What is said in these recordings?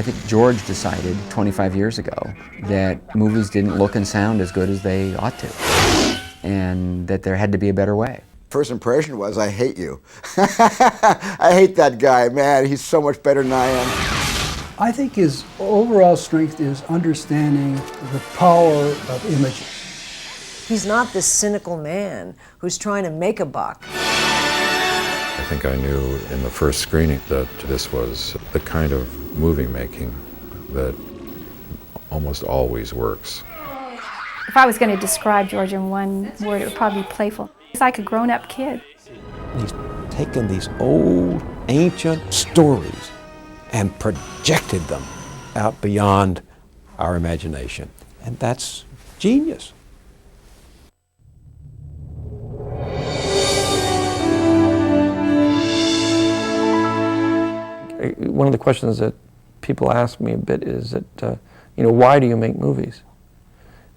I think George decided 25 years ago that movies didn't look and sound as good as they ought to, and that there had to be a better way. First impression was, I hate you. I hate that guy, man. He's so much better than I am. I think his overall strength is understanding the power of images. He's not this cynical man who's trying to make a buck. I think I knew in the first screening that this was the kind of movie making that almost always works. If I was going to describe George in one word, it would probably be playful. He's like a grown-up kid. He's taken these old, ancient stories and projected them out beyond our imagination. And that's genius. One of the questions that people ask me a bit is that, why do you make movies?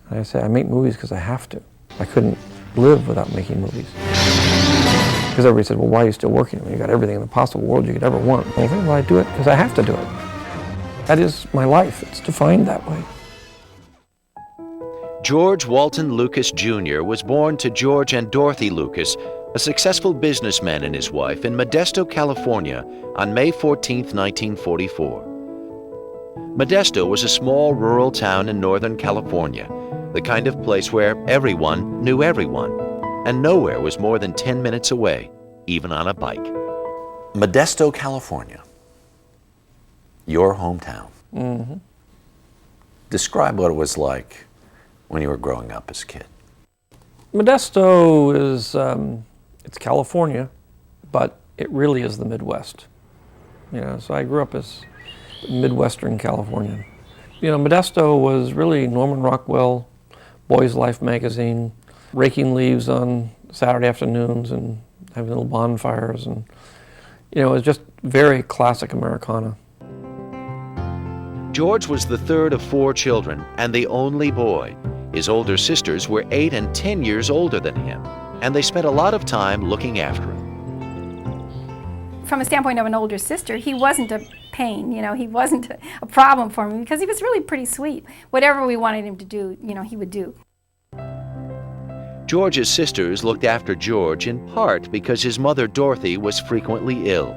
And I say, I make movies because I have to. I couldn't live without making movies. Because everybody said, well, why are you still working? I mean, you got everything in the possible world you could ever want. And I think, well, I do it because I have to do it. That is my life. It's defined that way. George Walton Lucas Jr. was born to George and Dorothy Lucas, a successful businessman and his wife, in Modesto, California, on May 14, 1944. Modesto was a small rural town in Northern California, the kind of place where everyone knew everyone, and nowhere was more than 10 minutes away, even on a bike. Modesto, California, your hometown. Mm-hmm. Describe what it was like when you were growing up as a kid. Modesto is, it's California, but it really is the Midwest. So I grew up as Midwestern Californian. Modesto was really Norman Rockwell, Boys Life magazine, raking leaves on Saturday afternoons and having little bonfires, and it was just very classic Americana. George was the third of 4 children and the only boy. His older sisters were 8 and 10 years older than him, and they spent a lot of time looking after him. From a standpoint of an older sister, he wasn't a pain, he wasn't a problem for me because he was really pretty sweet. Whatever we wanted him to do, he would do. George's sisters looked after George in part because his mother Dorothy was frequently ill.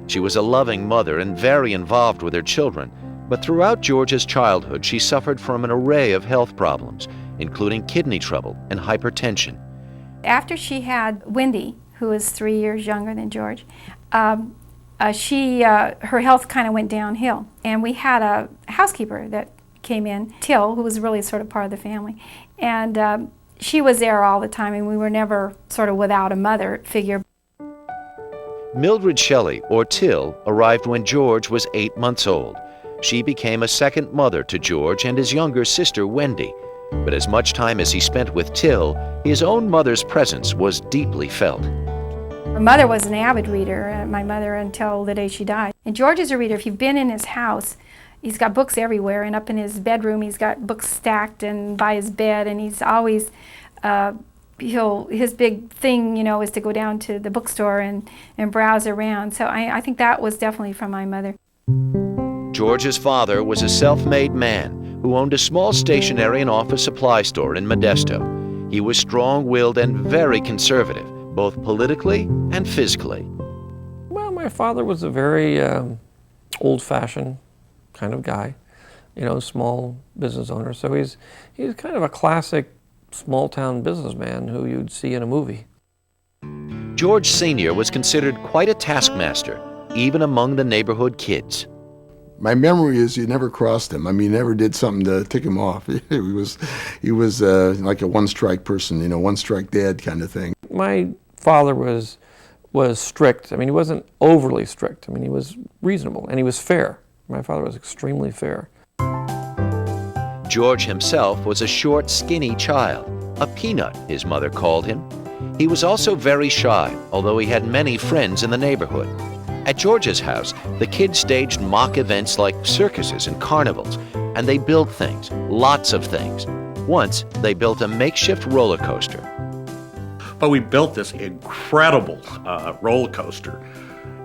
She was a loving mother and very involved with her children, but throughout George's childhood she suffered from an array of health problems, including kidney trouble and hypertension. After she had Wendy, who was 3 years younger than George, her health kind of went downhill. And we had a housekeeper that came in, Till, who was really sort of part of the family. And she was there all the time, and we were never sort of without a mother figure. Mildred Shelley, or Till, arrived when George was 8 months old. She became a second mother to George and his younger sister, Wendy. But as much time as he spent with Till, his own mother's presence was deeply felt. My mother was an avid reader, my mother until the day she died. And George is a reader. If you've been in his house, he's got books everywhere, and up in his bedroom he's got books stacked and by his bed, and he's always, his big thing, is to go down to the bookstore and browse around. So I think that was definitely from my mother. George's father was a self-made man who owned a small stationery and office supply store in Modesto. He was strong-willed and very conservative, both politically and physically. Well, my father was a very old-fashioned kind of guy, small business owner. So he's kind of a classic small-town businessman who you'd see in a movie. George Sr. was considered quite a taskmaster, even among the neighborhood kids. My memory is you never crossed him. I mean, you never did something to tick him off. He was like a one-strike person, one-strike dad kind of thing. My father was strict. I mean, he wasn't overly strict. I mean, he was reasonable, and he was fair. My father was extremely fair. George himself was a short, skinny child, a peanut, his mother called him. He was also very shy, although he had many friends in the neighborhood. At George's house, the kids staged mock events like circuses and carnivals, and they built things, lots of things. Once, they built a makeshift roller coaster. But we built this incredible roller coaster.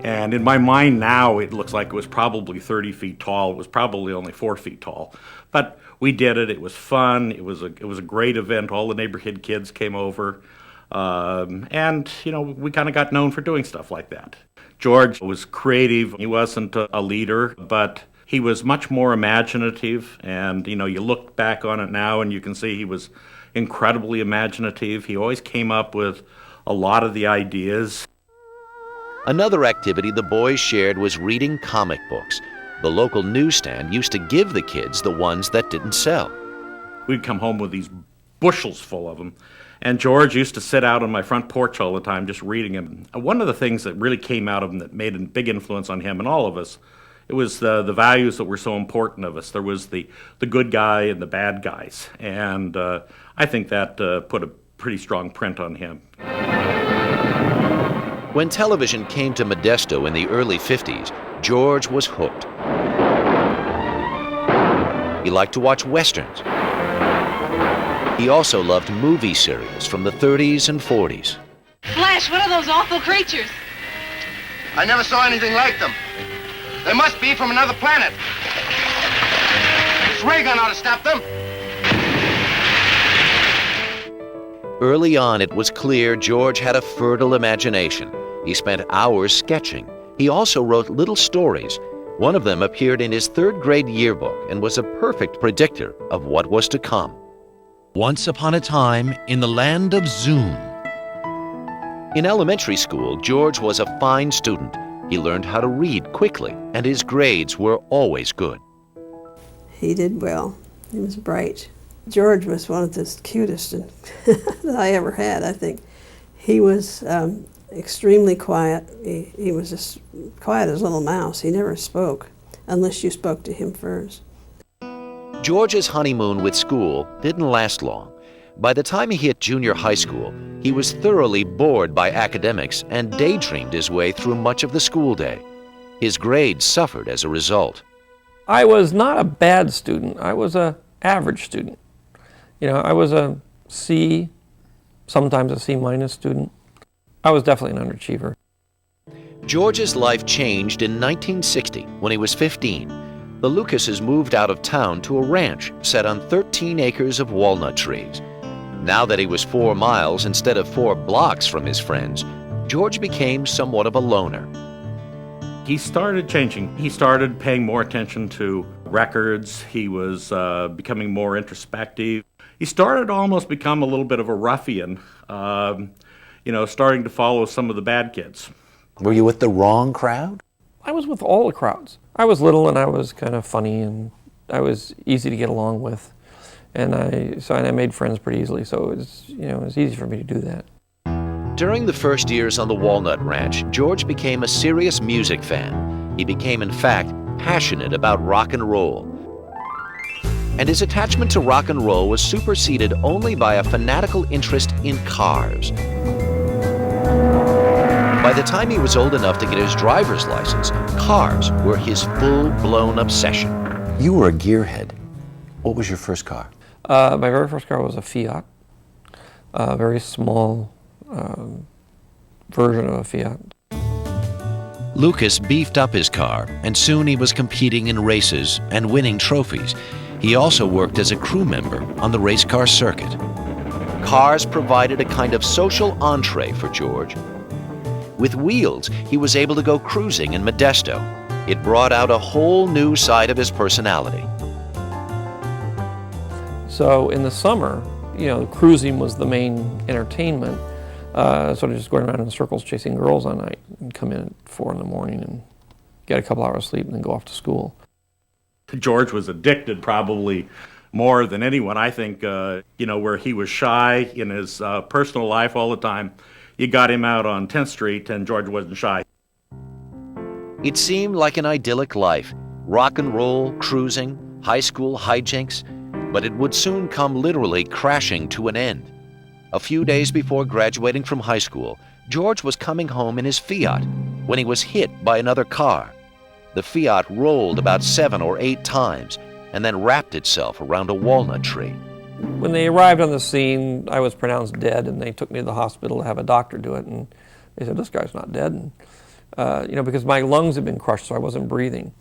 And in my mind now, it looks like it was probably 30 feet tall. It was probably only 4 feet tall. But we did it. It was fun. It was a great event. All the neighborhood kids came over. And, you know, we kind of got known for doing stuff like that. George was creative. He wasn't a leader, but he was much more imaginative. And, you know, you look back on it now and you can see he was incredibly imaginative. He always came up with a lot of the ideas. Another activity the boys shared was reading comic books. The local newsstand used to give the kids the ones that didn't sell. We'd come home with these bushels full of them. And George used to sit out on my front porch all the time just reading them. One of the things that really came out of him that made a big influence on him and all of us, it was the values that were so important of us. There was the good guy and the bad guys. And I think that put a pretty strong print on him. When television came to Modesto in the early 50s, George was hooked. He liked to watch westerns. He also loved movie serials from the 30s and 40s. Flash, what are those awful creatures? I never saw anything like them. They must be from another planet. This ray gun ought to stop them. Early on, it was clear George had a fertile imagination. He spent hours sketching. He also wrote little stories. One of them appeared in his 3rd grade yearbook and was a perfect predictor of what was to come. Once upon a time in the land of Zoom. In elementary school, George was a fine student. He learned how to read quickly, and his grades were always good. He did well. He was bright. George was one of the cutest that I ever had, I think. He was extremely quiet. He was as quiet as a little mouse. He never spoke unless you spoke to him first. George's honeymoon with school didn't last long. By the time he hit junior high school, he was thoroughly bored by academics and daydreamed his way through much of the school day. His grades suffered as a result. I was not a bad student. I was an average student. You know, I was a C, sometimes a C- student. I was definitely an underachiever. George's life changed in 1960 when he was 15. The Lucases moved out of town to a ranch set on 13 acres of walnut trees. Now that he was 4 miles instead of 4 blocks from his friends, George became somewhat of a loner. He started changing. He started paying more attention to records. He was becoming more introspective. He started to almost become a little bit of a ruffian, you know, starting to follow some of the bad kids. Were you with the wrong crowd? I was with all the crowds. I was little and I was kind of funny and I was easy to get along with. And I made friends pretty easily, so it was easy for me to do that. During the first years on the Walnut Ranch, George became a serious music fan. He became, in fact, passionate about rock and roll. And his attachment to rock and roll was superseded only by a fanatical interest in cars. By the time he was old enough to get his driver's license, cars were his full-blown obsession. You were a gearhead. What was your first car? My very first car was a Fiat, a very small version of a Fiat. Lucas beefed up his car, and soon he was competing in races and winning trophies. He also worked as a crew member on the race car circuit. Cars provided a kind of social entree for George. With wheels, he was able to go cruising in Modesto. It brought out a whole new side of his personality. So in the summer, cruising was the main entertainment. Sort of just going around in circles chasing girls all night and come in at 4 in the morning and get a couple hours sleep and then go off to school. George was addicted probably more than anyone. I think, where he was shy in his personal life all the time, you got him out on 10th Street and George wasn't shy. It seemed like an idyllic life, rock and roll, cruising, high school hijinks, but it would soon come literally crashing to an end. A few days before graduating from high school, George was coming home in his Fiat when he was hit by another car. The Fiat rolled about 7 or 8 times and then wrapped itself around a walnut tree. When they arrived on the scene, I was pronounced dead, and they took me to the hospital to have a doctor do it, and they said, "This guy's not dead." And because my lungs had been crushed, so I wasn't breathing.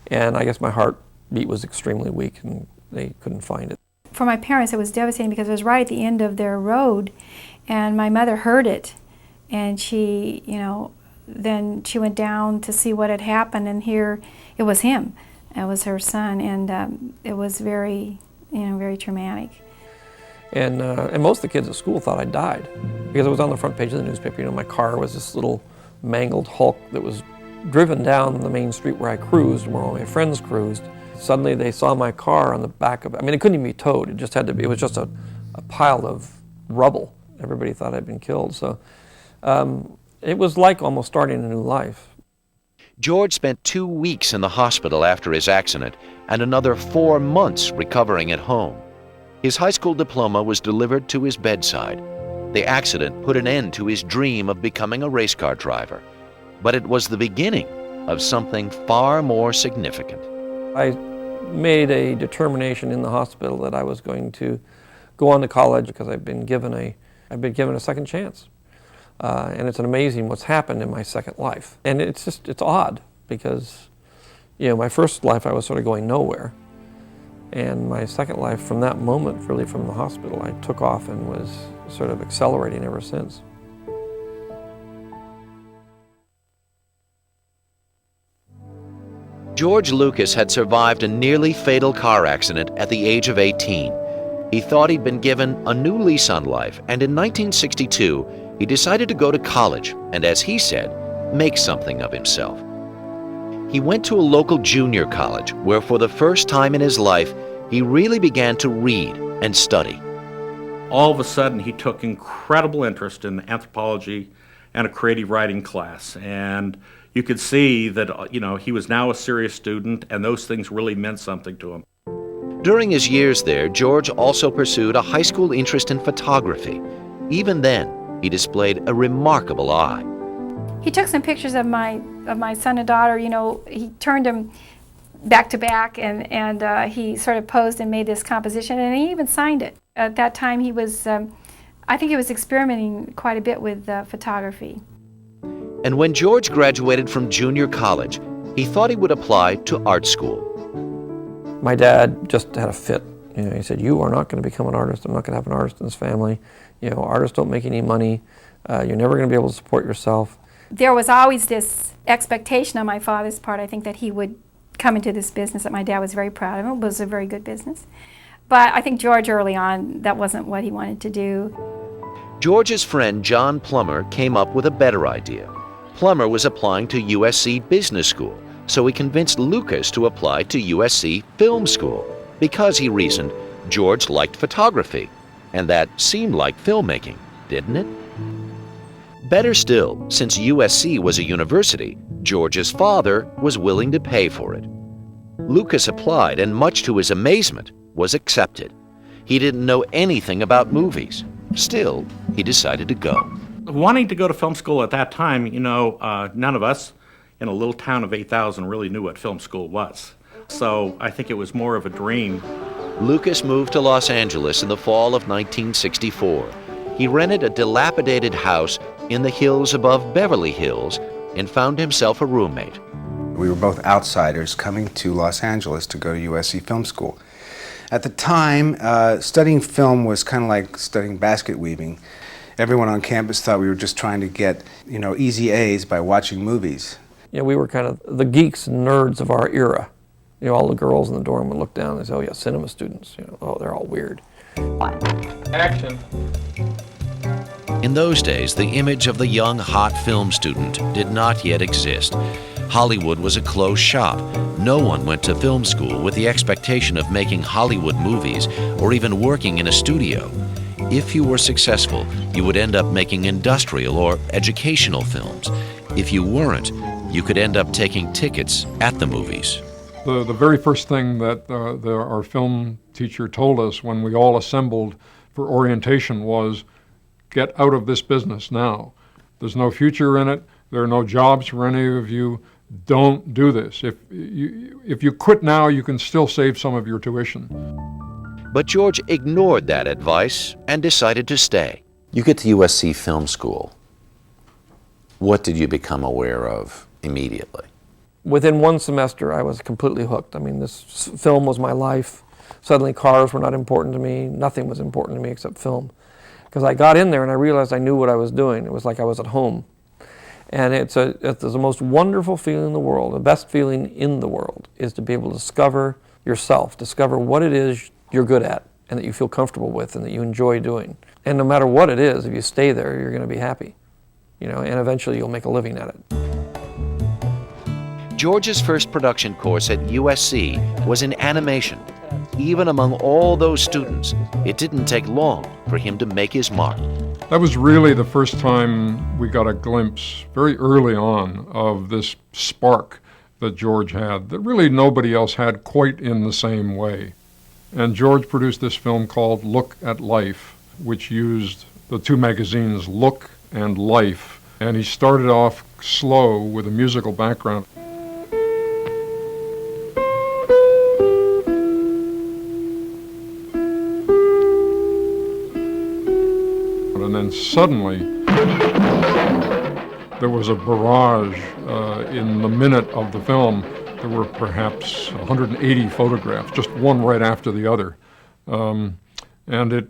And I guess my heartbeat was extremely weak, and they couldn't find it. For my parents, it was devastating because it was right at the end of their road, and my mother heard it, and she, then she went down to see what had happened, and here it was him. It was her son, and it was very, very traumatic. And most of the kids at school thought I died because it was on the front page of the newspaper. My car was this little mangled hulk that was driven down the main street where I cruised and where all my friends cruised. Suddenly they saw my car on the back of it. It couldn't even be towed. It just had to be, it was just a pile of rubble. Everybody thought I'd been killed. So it was like almost starting a new life. George spent 2 weeks in the hospital after his accident and another 4 months recovering at home. His high school diploma was delivered to his bedside. The accident put an end to his dream of becoming a race car driver, but it was the beginning of something far more significant. I made a determination in the hospital that I was going to go on to college because I've been given a second chance. And it's amazing what's happened in my second life. And it's odd because, my first life I was sort of going nowhere. And my second life, from that moment, really from the hospital, I took off and was sort of accelerating ever since. George Lucas had survived a nearly fatal car accident at the age of 18. He thought he'd been given a new lease on life, and in 1962, he decided to go to college and, as he said, make something of himself. He went to a local junior college where, for the first time in his life, he really began to read and study. All of a sudden, he took incredible interest in anthropology and a creative writing class. And you could see that, he was now a serious student, and those things really meant something to him. During his years there, George also pursued a high school interest in photography. Even then, he displayed a remarkable eye. He took some pictures of my son and daughter. He turned them back to back, and he sort of posed and made this composition, and he even signed it. At that time, he was, I think he was experimenting quite a bit with photography. And when George graduated from junior college, he thought he would apply to art school. My dad just had a fit. He said, "You are not going to become an artist. I'm not going to have an artist in this family. Artists don't make any money. You're never going to be able to support yourself." There was always this expectation on my father's part, I think, that he would come into this business that my dad was very proud of. It was a very good business. But I think George, early on, that wasn't what he wanted to do. George's friend John Plummer came up with a better idea. Plummer was applying to USC Business School, so he convinced Lucas to apply to USC Film School because, he reasoned, George liked photography, and that seemed like filmmaking, didn't it? Better still, since USC was a university, George's father was willing to pay for it. Lucas applied and, much to his amazement, was accepted. He didn't know anything about movies. Still, he decided to go. Wanting to go to film school at that time, none of us in a little town of 8,000 really knew what film school was. So I think it was more of a dream. Lucas moved to Los Angeles in the fall of 1964. He rented a dilapidated house in the hills above Beverly Hills and found himself a roommate. We were both outsiders coming to Los Angeles to go to USC Film School. At the time, studying film was kind of like studying basket weaving. Everyone on campus thought we were just trying to get, easy A's by watching movies. We were kind of the geeks and nerds of our era. All the girls in the dorm would look down and say, "Oh yeah, cinema students. Oh, they're all weird." Action. In those days, the image of the young, hot film student did not yet exist. Hollywood was a closed shop. No one went to film school with the expectation of making Hollywood movies or even working in a studio. If you were successful, you would end up making industrial or educational films. If you weren't, you could end up taking tickets at the movies. The very first thing that our film teacher told us when we all assembled for orientation was, "Get out of this business now. There's no future in it. There are no jobs for any of you. Don't do this. If you quit now, you can still save some of your tuition." But George ignored that advice and decided to stay. You get to USC Film School. What did you become aware of immediately? Within one semester, I was completely hooked. I mean, this film was my life. Suddenly cars were not important to me. Nothing was important to me except film. Because I got in there and I realized I knew what I was doing. It was like I was at home. And it's the most wonderful feeling in the world, the best feeling in the world, is to be able to discover yourself, discover what it is you're good at and that you feel comfortable with and that you enjoy doing. And no matter what it is, if you stay there, you're going to be happy. You know, and eventually you'll make a living at it. George's first production course at USC was in animation. Even among all those students, it didn't take long for him to make his mark. That was really the first time we got a glimpse, very early on, of this spark that George had that really nobody else had quite in the same way. And George produced this film called Look at Life, which used the two magazines, Look and Life. And he started off slow with a musical background. And then suddenly, there was a barrage in the minute of the film. There were perhaps 180 photographs, just one right after the other. And it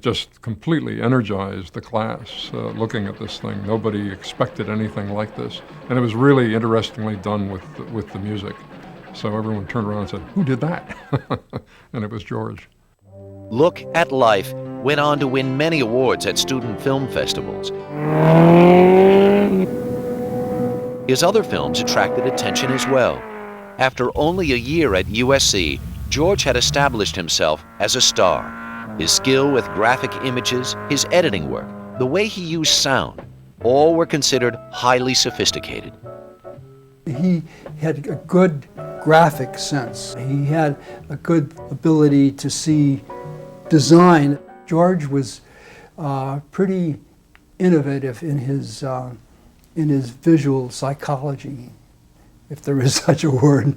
just completely energized the class looking at this thing. Nobody expected anything like this. And it was really interestingly done with the music. So everyone turned around and said, "Who did that?" And it was George. Look at Life went on to win many awards at student film festivals. His other films attracted attention as well. After only a year at USC, George had established himself as a star. His skill with graphic images, his editing work, the way he used sound, all were considered highly sophisticated. He had a good graphic sense. He had a good ability to see design. George was pretty innovative in his visual psychology, if there is such a word.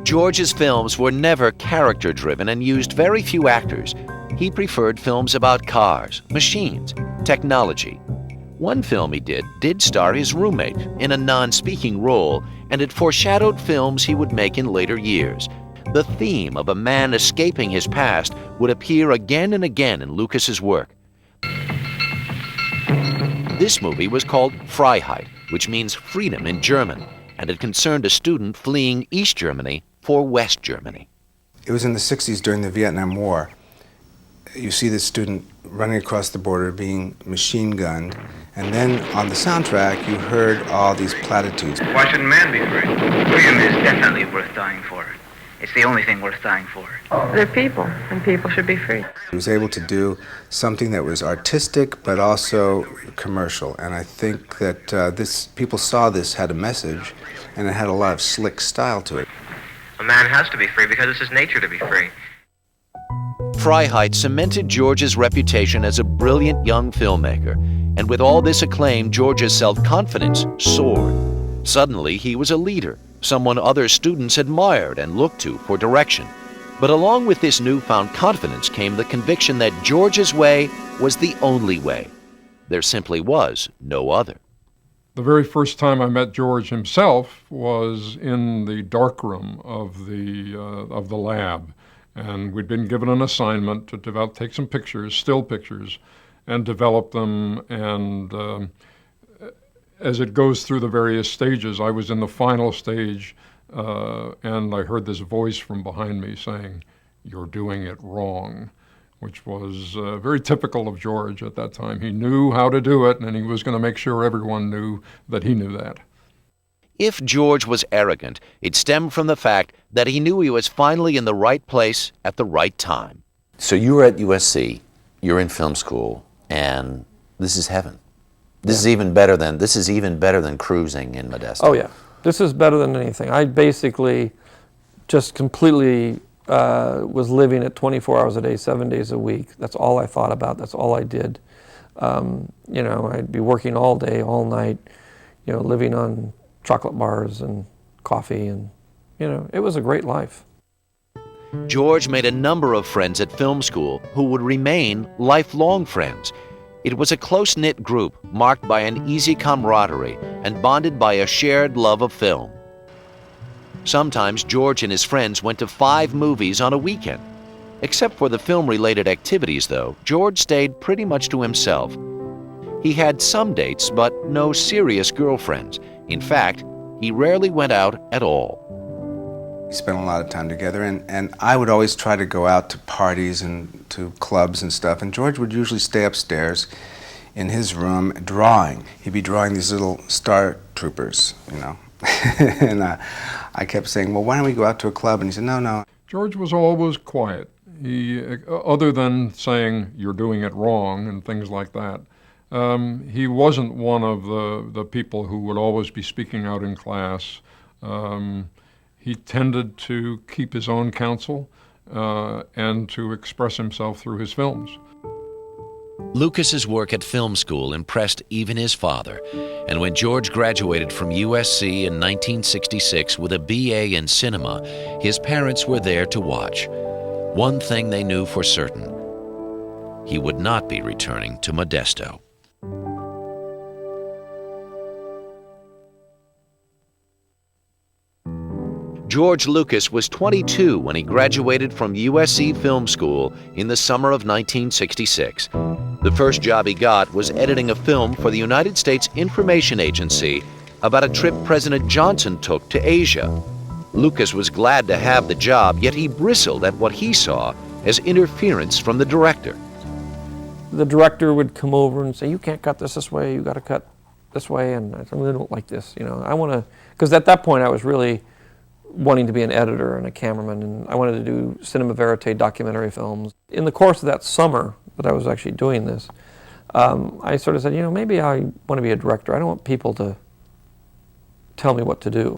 George's films were never character-driven and used very few actors. He preferred films about cars, machines, technology. One film he did star his roommate in a non-speaking role, and it foreshadowed films he would make in later years. The theme of a man escaping his past would appear again and again in Lucas's work. This movie was called Freiheit, which means freedom in German, and it concerned a student fleeing East Germany for West Germany. It was in the 60s during the Vietnam War. You see this student running across the border being machine gunned, and then on the soundtrack you heard all these platitudes. Why shouldn't man be free? Freedom is definitely worth dying for. It's the only thing worth dying for. They're people, and people should be free. He was able to do something that was artistic but also commercial, and I think that people saw this had a message, and it had a lot of slick style to it. A man has to be free because it's his nature to be free. Freiheit cemented George's reputation as a brilliant young filmmaker, and with all this acclaim, George's self-confidence soared. Suddenly, he was a leader, someone other students admired and looked to for direction. But along with this newfound confidence came the conviction that George's way was the only way. There simply was no other. The very first time I met George himself was in the darkroom of the lab. And we'd been given an assignment to take some pictures, still pictures, and develop them. And as it goes through the various stages, I was in the final stage, and I heard this voice from behind me saying, "You're doing it wrong," which was very typical of George at that time. He knew how to do it, and he was going to make sure everyone knew that he knew that. If George was arrogant, it stemmed from the fact that he knew he was finally in the right place at the right time. So you were at USC, you're in film school, and this is heaven. This is even better than cruising in Modesto. Oh yeah, this is better than anything. I basically just completely was living at 24 hours a day, 7 days a week. That's all I thought about. That's all I did. You know, I'd be working all day, all night, you know, living on chocolate bars and coffee, and, you know, it was a great life. George made a number of friends at film school who would remain lifelong friends. It was a close-knit group marked by an easy camaraderie and bonded by a shared love of film. Sometimes George and his friends went to 5 movies on a weekend. Except for the film-related activities, though, George stayed pretty much to himself. He had some dates, but no serious girlfriends. In fact, he rarely went out at all. We spent a lot of time together, and I would always try to go out to parties and to clubs and stuff, and George would usually stay upstairs in his room drawing. He'd be drawing these little star troopers, you know. And I kept saying, well, why don't we go out to a club? And he said, no. George was always quiet. He, other than saying, you're doing it wrong and things like that, he wasn't one of the people who would always be speaking out in class. He tended to keep his own counsel and to express himself through his films. Lucas's work at film school impressed even his father, and when George graduated from USC in 1966 with a BA in cinema, his parents were there to watch. One thing they knew for certain: he would not be returning to Modesto. George Lucas was 22 when he graduated from USC Film School in the summer of 1966. The first job he got was editing a film for the United States Information Agency about a trip President Johnson took to Asia. Lucas was glad to have the job, yet he bristled at what he saw as interference from the director. The director would come over and say, you can't cut this way, you got to cut this way, and I really don't like this. You know, I want to, because at that point I was really wanting to be an editor and a cameraman, and I wanted to do cinema verite documentary films. In the course of that summer that I was actually doing this, I sort of said, you know, maybe I want to be a director. I don't want people to tell me what to do.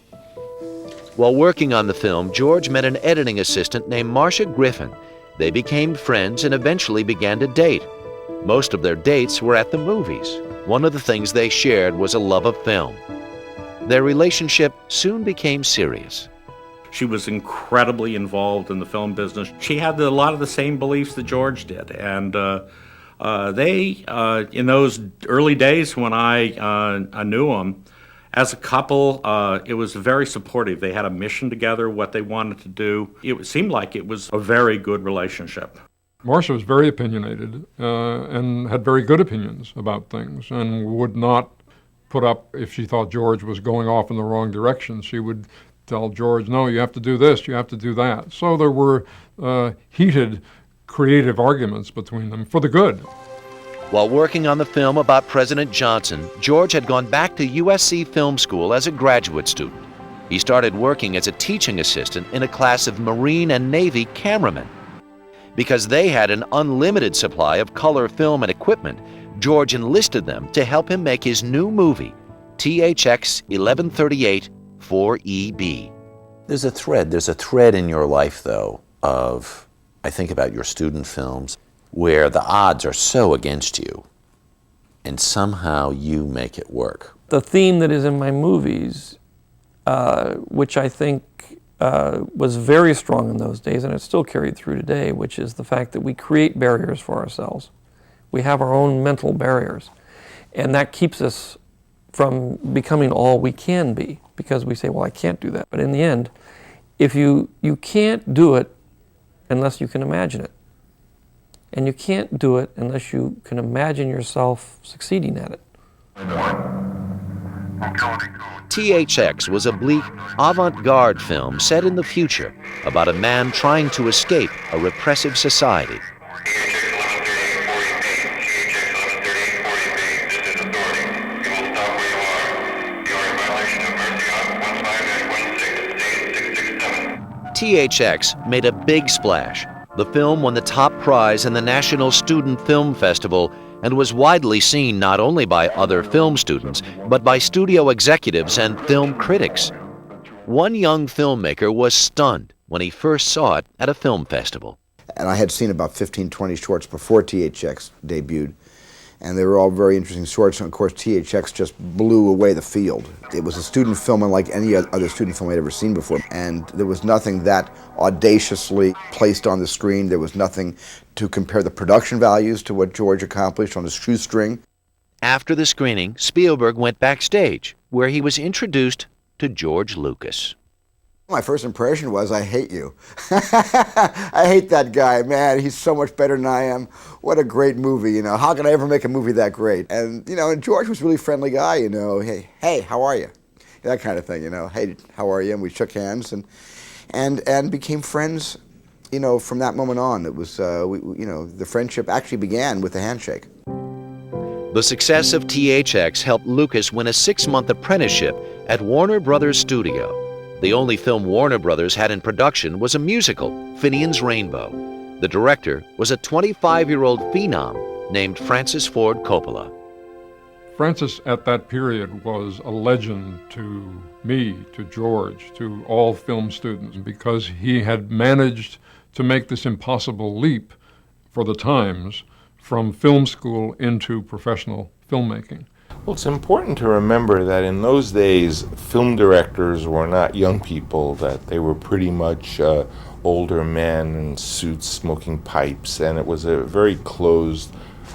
While working on the film, George met an editing assistant named Marcia Griffin. They became friends and eventually began to date. Most of their dates were at the movies. One of the things they shared was a love of film. Their relationship soon became serious. She was incredibly involved in the film business. She had a lot of the same beliefs that George did, and they, in those early days when I knew them, as a couple, it was very supportive. They had a mission together, what they wanted to do. It seemed like it was a very good relationship. Marcia was very opinionated and had very good opinions about things, and would not put up if she thought George was going off in the wrong direction. She would tell George, no, you have to do this, you have to do that. So there were heated, creative arguments between them for the good. While working on the film about President Johnson, George had gone back to USC Film School as a graduate student. He started working as a teaching assistant in a class of Marine and Navy cameramen. Because they had an unlimited supply of color film and equipment, George enlisted them to help him make his new movie, THX 1138 4EB. There's a thread in your life, though, of, I think about your student films, where the odds are so against you, and somehow you make it work. The theme that is in my movies, which I think was very strong in those days, and it's still carried through today, which is the fact that we create barriers for ourselves. We have our own mental barriers, and that keeps us from becoming all we can be, because we say, well, I can't do that. But in the end, if you can't do it unless you can imagine it. And you can't do it unless you can imagine yourself succeeding at it. THX was a bleak, avant-garde film set in the future about a man trying to escape a repressive society. THX made a big splash. The film won the top prize in the National Student Film Festival and was widely seen not only by other film students, but by studio executives and film critics. One young filmmaker was stunned when he first saw it at a film festival. And I had seen about 15, 20 shorts before THX debuted, and they were all very interesting shorts, and of course THX just blew away the field. It was a student film unlike any other student film I'd ever seen before, and there was nothing that audaciously placed on the screen. There was nothing to compare the production values to what George accomplished on his shoestring. After the screening, Spielberg went backstage, where he was introduced to George Lucas. My first impression was, I hate you. I hate that guy, man. He's so much better than I am. What a great movie, you know. How can I ever make a movie that great? And, you know, and George was a really friendly guy, you know. Hey, how are you? That kind of thing, you know. Hey, how are you? And we shook hands and became friends, you know, from that moment on. It was, you know, the friendship actually began with a handshake. The success of THX helped Lucas win a 6-month apprenticeship at Warner Brothers Studio. The only film Warner Brothers had in production was a musical, Finian's Rainbow. The director was a 25-year-old phenom named Francis Ford Coppola. Francis at that period was a legend to me, to George, to all film students, because he had managed to make this impossible leap for the times from film school into professional filmmaking. Well, it's important to remember that in those days, film directors were not young people, that they were pretty much older men in suits smoking pipes, and it was a very closed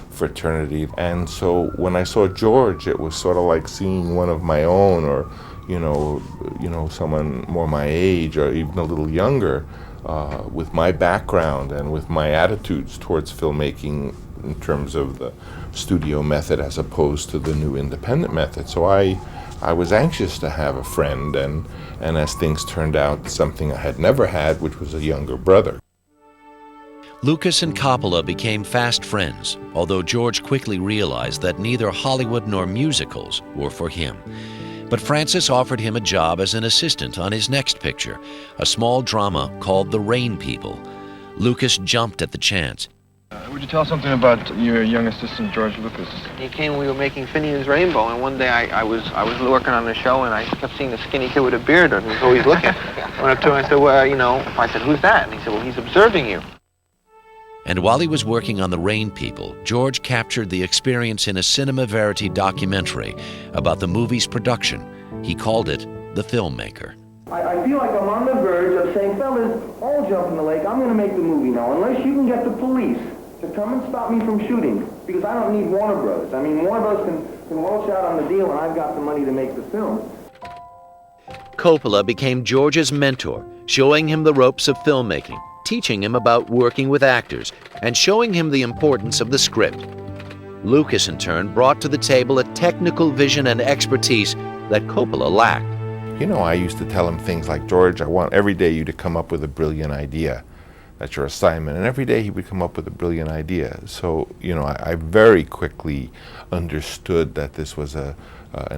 fraternity. And so when I saw George, it was sort of like seeing one of my own, or you know, someone more my age or even a little younger, with my background and with my attitudes towards filmmaking in terms of the studio method as opposed to the new independent method. So I was anxious to have a friend, and as things turned out, something I had never had, which was a younger brother. Lucas and Coppola became fast friends, although George quickly realized that neither Hollywood nor musicals were for him. But Francis offered him a job as an assistant on his next picture, a small drama called The Rain People. Lucas jumped at the chance. Would you tell something about your young assistant, George Lucas? He came when we were making Finian's Rainbow, and one day I was working on the show, and I kept seeing the skinny kid with a beard on, who was always looking. I went up to him and I said, well, you know, I said, who's that? And he said, well, he's observing you. And while he was working on The Rain People, George captured the experience in a cinema verite documentary about the movie's production. He called it The Filmmaker. I feel like I'm on the verge of saying, fellas, all jump in the lake. I'm going to make the movie now, unless you can get the police to come and stop me from shooting, because I don't need Warner Brothers. I mean, Warner Brothers can waltz out on the deal, and I've got the money to make the film. Coppola became George's mentor, showing him the ropes of filmmaking, teaching him about working with actors, and showing him the importance of the script. Lucas, in turn, brought to the table a technical vision and expertise that Coppola lacked. You know, I used to tell him things like, George, I want every day you to come up with a brilliant idea. That's your assignment. And every day he would come up with a brilliant idea. So, you know, I very quickly understood that this was an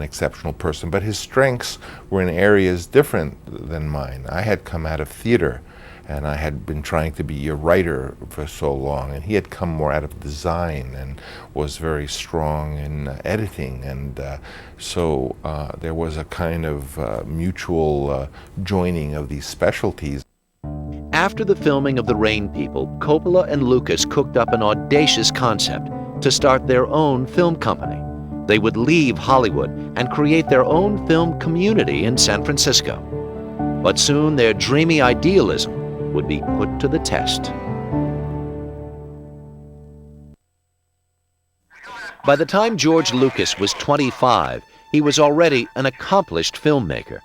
exceptional person. But his strengths were in areas different than mine. I had come out of theater, and I had been trying to be a writer for so long, and he had come more out of design and was very strong in editing, and so there was a kind of mutual joining of these specialties. After the filming of The Rain People, Coppola and Lucas cooked up an audacious concept to start their own film company. They would leave Hollywood and create their own film community in San Francisco. But soon their dreamy idealism would be put to the test. By the time George Lucas was 25, he was already an accomplished filmmaker.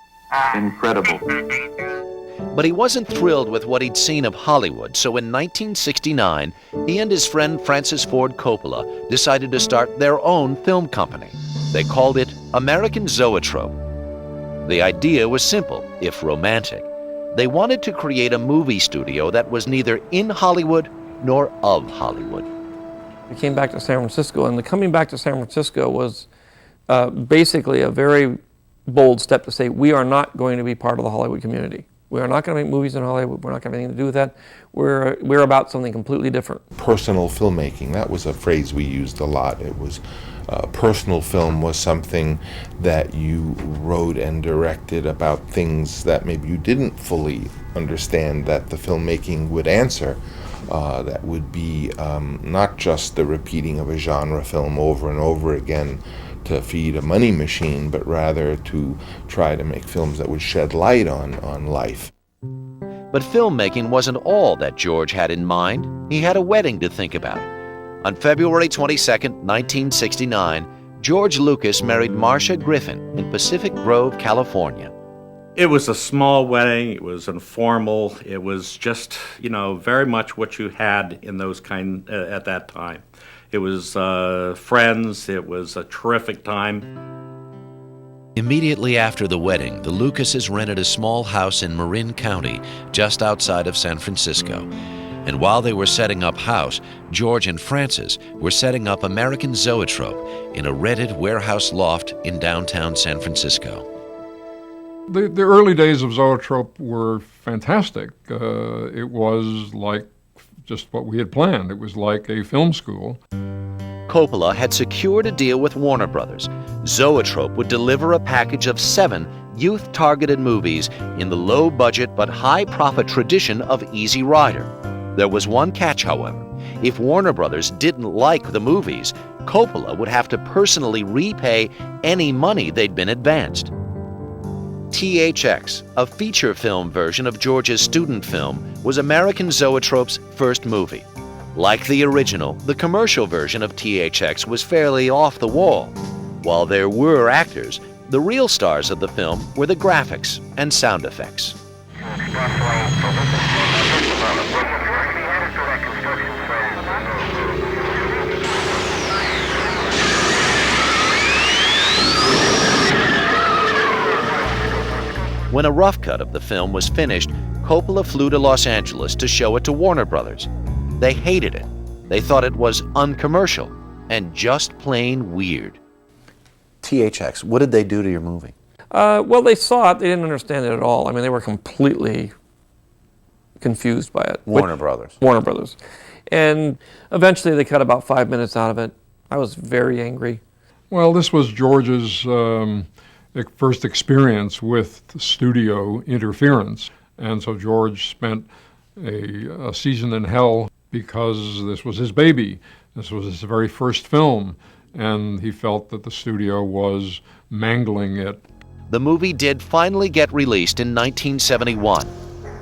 Incredible. But he wasn't thrilled with what he'd seen of Hollywood, so in 1969, he and his friend Francis Ford Coppola decided to start their own film company. They called it American Zoetrope. The idea was simple, if romantic. They wanted to create a movie studio that was neither in Hollywood nor of Hollywood. We came back to San Francisco, and the coming back to San Francisco was basically a very bold step to say, we are not going to be part of the Hollywood community. We are not going to make movies in Hollywood. We're not going to have anything to do with that. We're about something completely different. Personal filmmaking, that was a phrase we used a lot. It was personal film was something that you wrote and directed about things that maybe you didn't fully understand that the filmmaking would answer. That would be not just the repeating of a genre film over and over again to feed a money machine, but rather to try to make films that would shed light on life. But filmmaking wasn't all that George had in mind. He had a wedding to think about. On February 22, 1969, George Lucas married Marcia Griffin in Pacific Grove, California. It was a small wedding. It was informal. It was just, very much what you had in those at that time. It was friends. It was a terrific time. Immediately after the wedding, the Lucases rented a small house in Marin County, just outside of San Francisco. And while they were setting up house, George and Frances were setting up American Zoetrope in a rented warehouse loft in downtown San Francisco. The early days of Zoetrope were fantastic. It was like just what we had planned. It was like a film school. Coppola had secured a deal with Warner Brothers. Zoetrope would deliver a package of 7 youth-targeted movies in the low-budget but high-profit tradition of Easy Rider. There was one catch, however. If Warner Brothers didn't like the movies, Coppola would have to personally repay any money they'd been advanced. THX, a feature film version of George's student film, was American Zoetrope's first movie. Like the original, the commercial version of THX was fairly off the wall. While there were actors, the real stars of the film were the graphics and sound effects. When a rough cut of the film was finished, Coppola flew to Los Angeles to show it to Warner Brothers. They hated it. They thought it was uncommercial and just plain weird. THX, what did they do to your movie? Well, they saw it. They didn't understand it at all. I mean, they were completely confused by it. Warner Brothers. Warner Brothers. And eventually they cut about 5 minutes out of it. I was very angry. Well, this was George's first experience with studio interference. And so George spent a season in hell because this was his baby. This was his very first film, and he felt that the studio was mangling it. The movie did finally get released in 1971.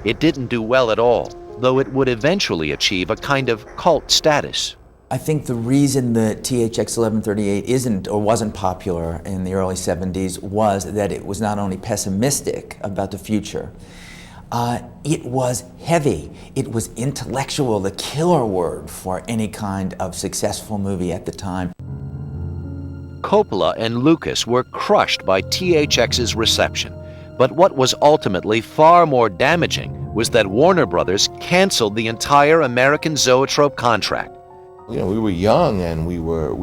It didn't do well at all, though it would eventually achieve a kind of cult status. I think the reason that THX 1138 isn't or wasn't popular in the early 70s was that it was not only pessimistic about the future, it was heavy, it was intellectual, the killer word for any kind of successful movie at the time. Coppola and Lucas were crushed by THX's reception, but what was ultimately far more damaging was that Warner Brothers canceled the entire American Zoetrope contract. We were young and we were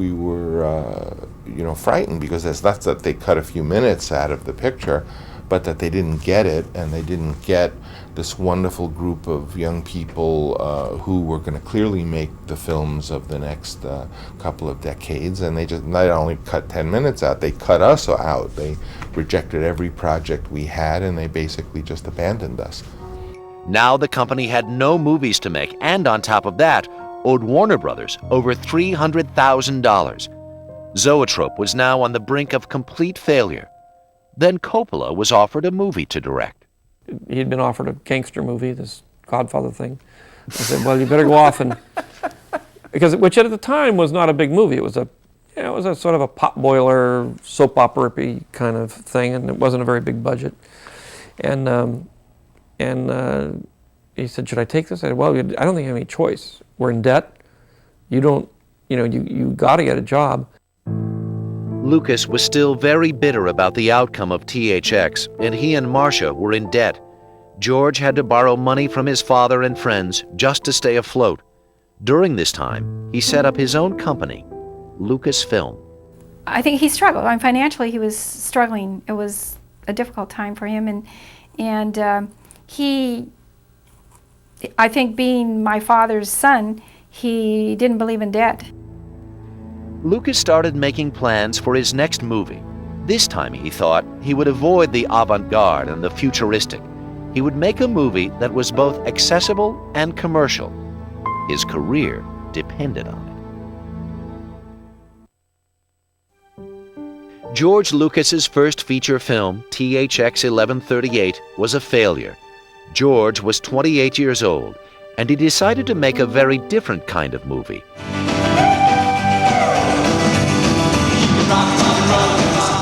frightened because it's not that they cut a few minutes out of the picture, but that they didn't get it, and they didn't get this wonderful group of young people who were going to clearly make the films of the next couple of decades. And they just not only cut 10 minutes out, they cut us out. They rejected every project we had, and they basically just abandoned us. Now the company had no movies to make, and on top of that, owed Warner Brothers over $300,000. Zoetrope was now on the brink of complete failure. Then Coppola was offered a movie to direct. He'd been offered a gangster movie, this Godfather thing. I said, well, you better go off and... which at the time was not a big movie. It was a sort of a potboiler, soap opera-y kind of thing, and it wasn't a very big budget. And he said, should I take this? I said, well, I don't think you have any choice. We're in debt. You got to get a job. Lucas was still very bitter about the outcome of THX, and he and Marcia were in debt. George had to borrow money from his father and friends just to stay afloat. During this time, he set up his own company, Lucasfilm. I think he struggled. Financially, he was struggling. It was a difficult time for him, and he, I think being my father's son, he didn't believe in debt. Lucas started making plans for his next movie. This time, he thought, he would avoid the avant-garde and the futuristic. He would make a movie that was both accessible and commercial. His career depended on it. George Lucas's first feature film, THX 1138, was a failure. George was 28 years old, and he decided to make a very different kind of movie.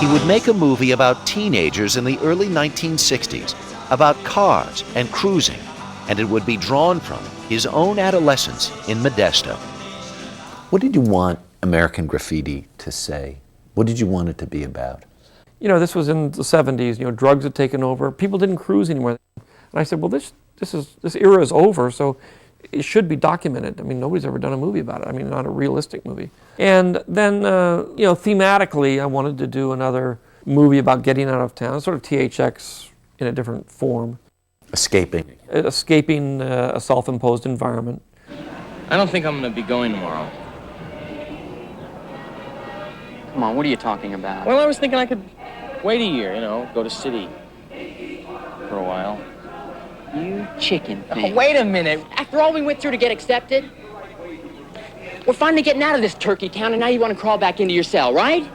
He would make a movie about teenagers in the early 1960s, about cars and cruising, and it would be drawn from his own adolescence in Modesto. What did you want American Graffiti to say? What did you want it to be about? You know, this was in the 70s, you know, drugs had taken over. People didn't cruise anymore. And I said, well, this era is over, so it should be documented. I mean, nobody's ever done a movie about it. I mean, not a realistic movie. And then, you know, thematically, I wanted to do another movie about getting out of town, sort of THX in a different form. Escaping. Escaping a self-imposed environment. I don't think I'm going to be going tomorrow. Come on, what are you talking about? Well, I was thinking I could wait a year, you know, go to city for a while. You chicken thing. Oh, wait a minute. After all we went through to get accepted, we're finally getting out of this turkey town, and now you want to crawl back into your cell, right?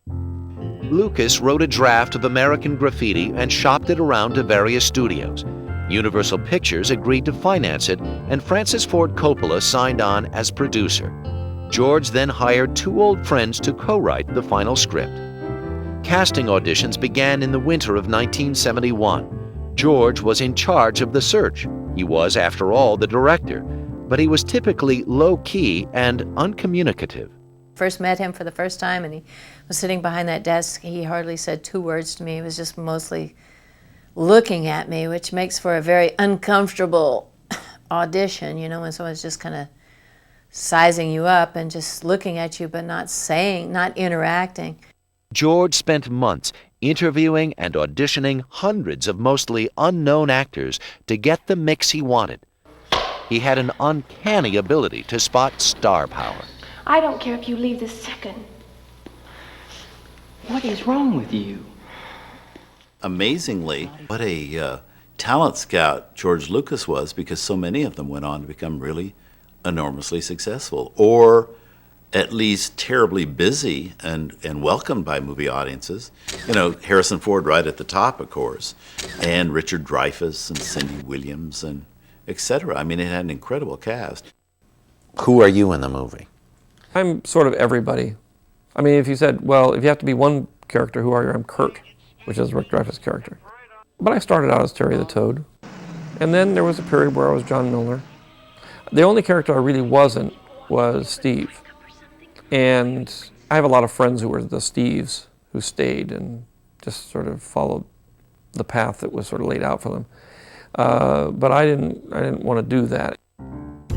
Lucas wrote a draft of American Graffiti and shopped it around to various studios. Universal Pictures agreed to finance it, and Francis Ford Coppola signed on as producer. George then hired two old friends to co-write the final script. Casting auditions began in the winter of 1971. George was in charge of the search. He was, after all, the director, but he was typically low-key and uncommunicative. First met him for the first time, and he was sitting behind that desk. He hardly said two words to me. He was just mostly looking at me, which makes for a very uncomfortable audition, you know, when someone's just kind of sizing you up and just looking at you but not saying, not interacting. George spent months interviewing and auditioning hundreds of mostly unknown actors to get the mix he wanted. He had an uncanny ability to spot star power. I don't care if you leave this second. What is wrong with you? Amazingly, what a talent scout George Lucas was, because so many of them went on to become really enormously successful, or at least terribly busy and welcomed by movie audiences. You know, Harrison Ford right at the top, of course, and Richard Dreyfuss and Cindy Williams and etc. I mean, it had an incredible cast. Who are you in the movie? I'm sort of everybody. I mean, if you said, well, if you have to be one character, who are you? I'm Kurt, which is Rick Dreyfuss' character. But I started out as Terry the Toad. And then there was a period where I was John Milner. The only character I really wasn't was Steve. And I have a lot of friends who were the Steves who stayed and just sort of followed the path that was sort of laid out for them. But I didn't want to do that.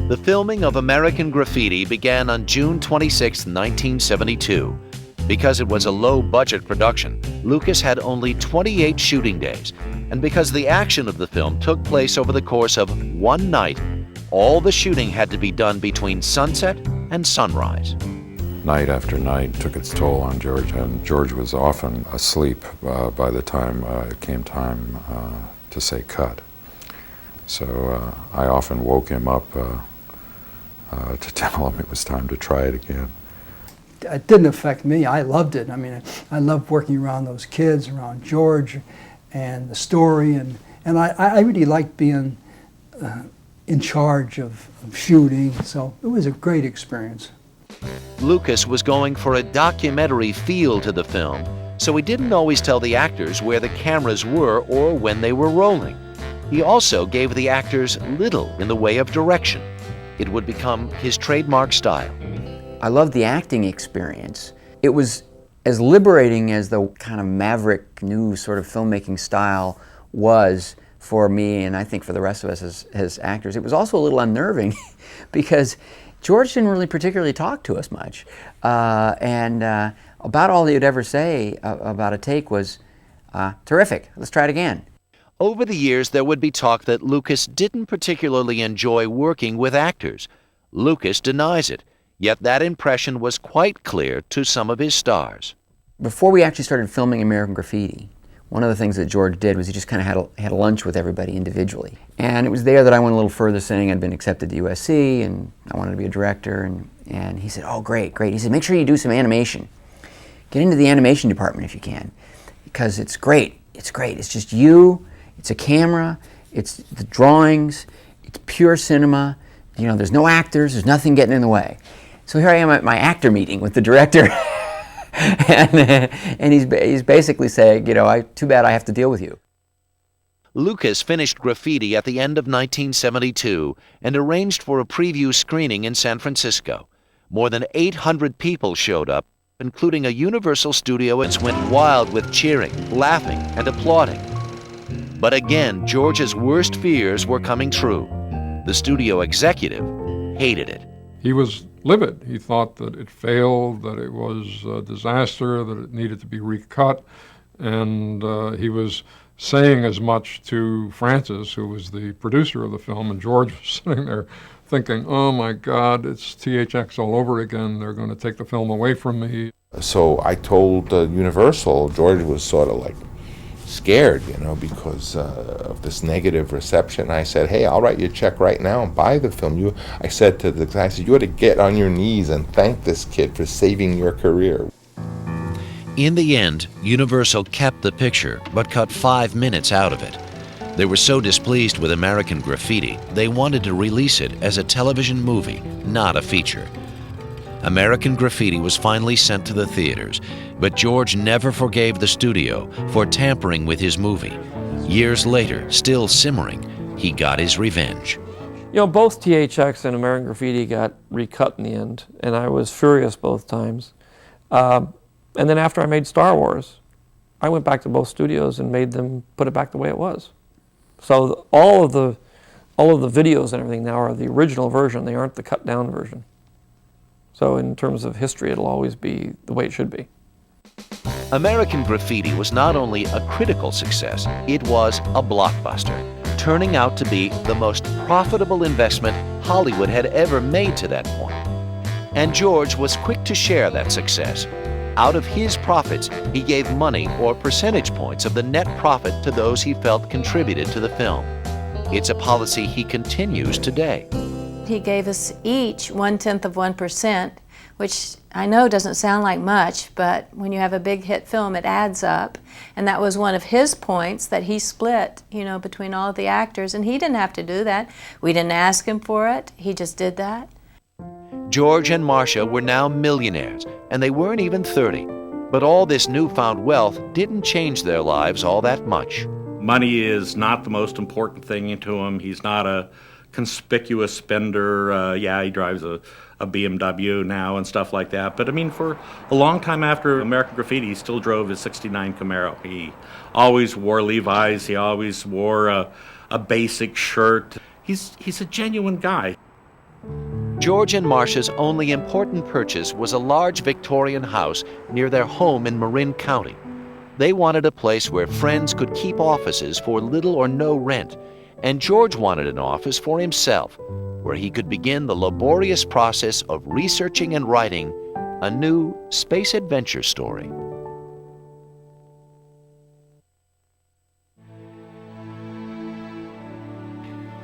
The filming of American Graffiti began on June 26, 1972. Because it was a low-budget production, Lucas had only 28 shooting days. And because the action of the film took place over the course of one night, all the shooting had to be done between sunset and sunrise. Night after night took its toll on George, and George was often asleep by the time it came time to say cut. So I often woke him up to tell him it was time to try it again. It didn't affect me. I loved it. I mean, I loved working around those kids, around George and the story, and I really liked being in charge of shooting, so it was a great experience. Lucas was going for a documentary feel to the film, so he didn't always tell the actors where the cameras were or when they were rolling. He also gave the actors little in the way of direction. It would become his trademark style. I loved the acting experience. It was as liberating as the kind of maverick new sort of filmmaking style was for me, and I think for the rest of us as actors. It was also a little unnerving because George didn't really particularly talk to us much. And about all he would ever say about a take was, terrific, let's try it again. Over the years, there would be talk that Lucas didn't particularly enjoy working with actors. Lucas denies it. Yet that impression was quite clear to some of his stars. Before we actually started filming American Graffiti, one of the things that George did was he just kind of had a lunch with everybody individually. And it was there that I went a little further, saying I'd been accepted to USC and I wanted to be a director. And he said, oh, great, great. He said, make sure you do some animation. Get into the animation department if you can, because it's great. It's great. It's just you, it's a camera, it's the drawings, it's pure cinema. You know, there's no actors, there's nothing getting in the way. So here I am at my actor meeting with the director. and he's basically saying, you know, too bad I have to deal with you. Lucas finished Graffiti at the end of 1972 and arranged for a preview screening in San Francisco. More than 800 people showed up, including a Universal studio, and went wild with cheering, laughing, and applauding. But again, George's worst fears were coming true. The studio executive hated it. He was livid. He thought that it failed, that it was a disaster, that it needed to be recut, and he was saying as much to Francis, who was the producer of the film, and George was sitting there thinking, oh my God, it's THX all over again. They're going to take the film away from me. So I told Universal, George was sort of like scared, you know, because of this negative reception. I said, hey, I'll write you a check right now and buy the film. I said to the guy, I said, you ought to get on your knees and thank this kid for saving your career. In the end, Universal kept the picture, but cut 5 minutes out of it. They were so displeased with American Graffiti, they wanted to release it as a television movie, not a feature. American Graffiti was finally sent to the theaters, but George never forgave the studio for tampering with his movie. Years later, still simmering, he got his revenge. You know, both THX and American Graffiti got recut in the end, and I was furious both times. And then after I made Star Wars, I went back to both studios and made them put it back the way it was. So all of the videos and everything now are the original version. They aren't the cut down version. So in terms of history, it'll always be the way it should be. American Graffiti was not only a critical success, it was a blockbuster, turning out to be the most profitable investment Hollywood had ever made to that point. And George was quick to share that success. Out of his profits, he gave money or percentage points of the net profit to those he felt contributed to the film. It's a policy he continues today. He gave us each 1/10%, which I know doesn't sound like much, but when you have a big hit film, it adds up. And that was one of his points that he split, you know, between all of the actors, and he didn't have to do that. We didn't ask him for it. He just did that. George and Marcia were now millionaires, and they weren't even 30. But all this newfound wealth didn't change their lives all that much. Money is not the most important thing to him. He's not a conspicuous spender. Yeah, he drives a BMW now and stuff like that. But I mean, for a long time after American Graffiti, he still drove his '69 Camaro. He always wore Levi's. He always wore a basic shirt. He's a genuine guy. George and Marcia's only important purchase was a large Victorian house near their home in Marin County. They wanted a place where friends could keep offices for little or no rent, and George wanted an office for himself, where he could begin the laborious process of researching and writing a new space adventure story.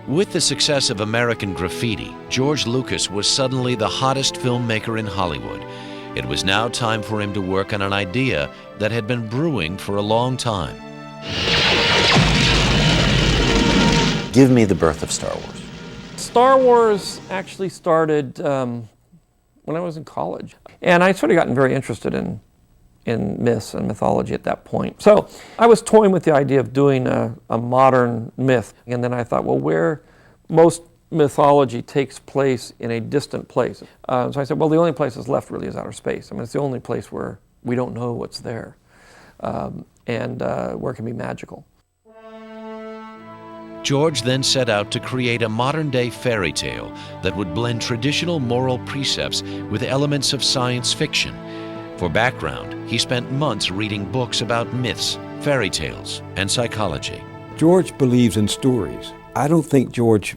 With the success of American Graffiti, George Lucas was suddenly the hottest filmmaker in Hollywood. It was now time for him to work on an idea that had been brewing for a long time. Give me the birth of Star Wars. Star Wars actually started when I was in college. And I sort of gotten very interested in myths and mythology at that point. So I was toying with the idea of doing a modern myth. And then I thought, well, where most mythology takes place in a distant place. So I said, well, the only place that's left really is outer space. I mean, it's the only place where we don't know what's there and where it can be magical. George then set out to create a modern-day fairy tale that would blend traditional moral precepts with elements of science fiction. For background, he spent months reading books about myths, fairy tales, and psychology. George believes in stories. I don't think George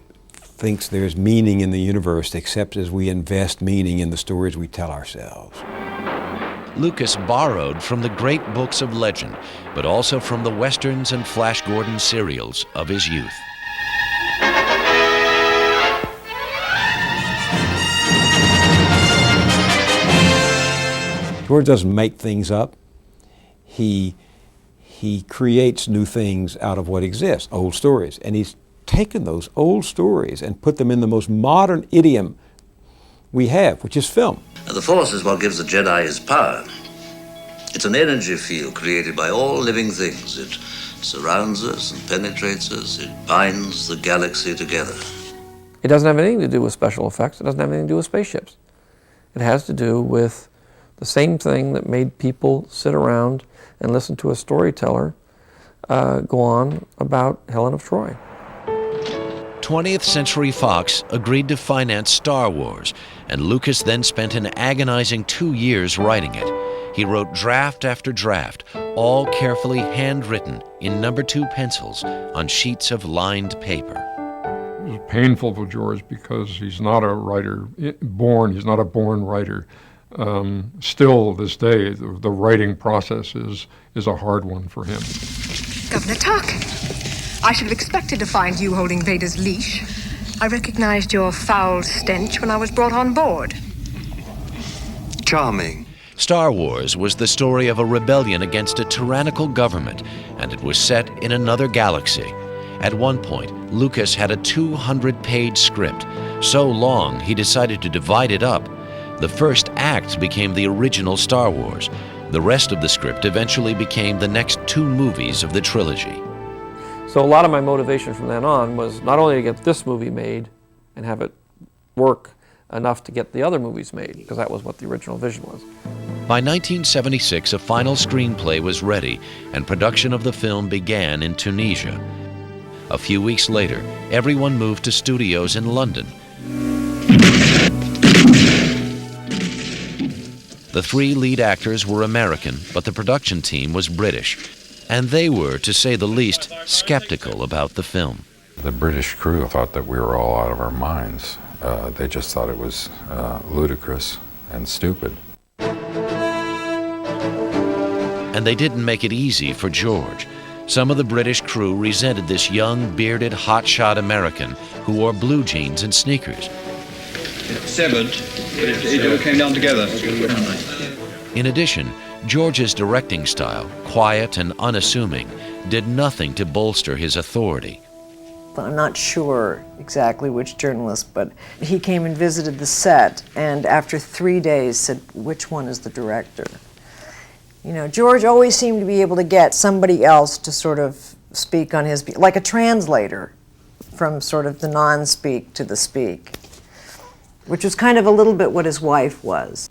thinks there's meaning in the universe except as we invest meaning in the stories we tell ourselves. Lucas borrowed from the great books of legend, but also from the westerns and Flash Gordon serials of his youth. George doesn't make things up. He creates new things out of what exists, old stories. And he's taken those old stories and put them in the most modern idiom we have, which is film. The Force is what gives the Jedi his power. It's an energy field created by all living things. It surrounds us and penetrates us. It binds the galaxy together. It doesn't have anything to do with special effects. It doesn't have anything to do with spaceships. It has to do with the same thing that made people sit around and listen to a storyteller go on about Helen of Troy. 20th Century Fox agreed to finance Star Wars, and Lucas then spent an agonizing 2 years writing it. He wrote draft after draft, all carefully handwritten in No. 2 pencils on sheets of lined paper. It was painful for George because he's not a writer he's not a born writer. Still, this day, the writing process is a hard one for him. Governor Tuck, I should have expected to find you holding Vader's leash. I recognized your foul stench when I was brought on board. Charming. Star Wars was the story of a rebellion against a tyrannical government, and it was set in another galaxy. At one point, Lucas had a 200-page script, so long he decided to divide it up. The first act became the original Star Wars. The rest of the script eventually became the next 2 movies of the trilogy. So a lot of my motivation from then on was not only to get this movie made and have it work enough to get the other movies made, because that was what the original vision was. By 1976, a final screenplay was ready, and production of the film began in Tunisia. A few weeks later, everyone moved to studios in London. The 3 lead actors were American, but the production team was British, and they were, to say the least, skeptical about the film. The British crew thought that we were all out of our minds. They just thought it was ludicrous and stupid. And they didn't make it easy for George. Some of the British crew resented this young, bearded, hotshot American who wore blue jeans and sneakers. It's severed, but it all came down together. In addition, George's directing style, quiet and unassuming, did nothing to bolster his authority. I'm not sure exactly which journalist, but he came and visited the set, and after 3 days said, "Which one is the director?" You know, George always seemed to be able to get somebody else to sort of speak on his, like a translator from sort of the non-speak to the speak, which was kind of a little bit what his wife was.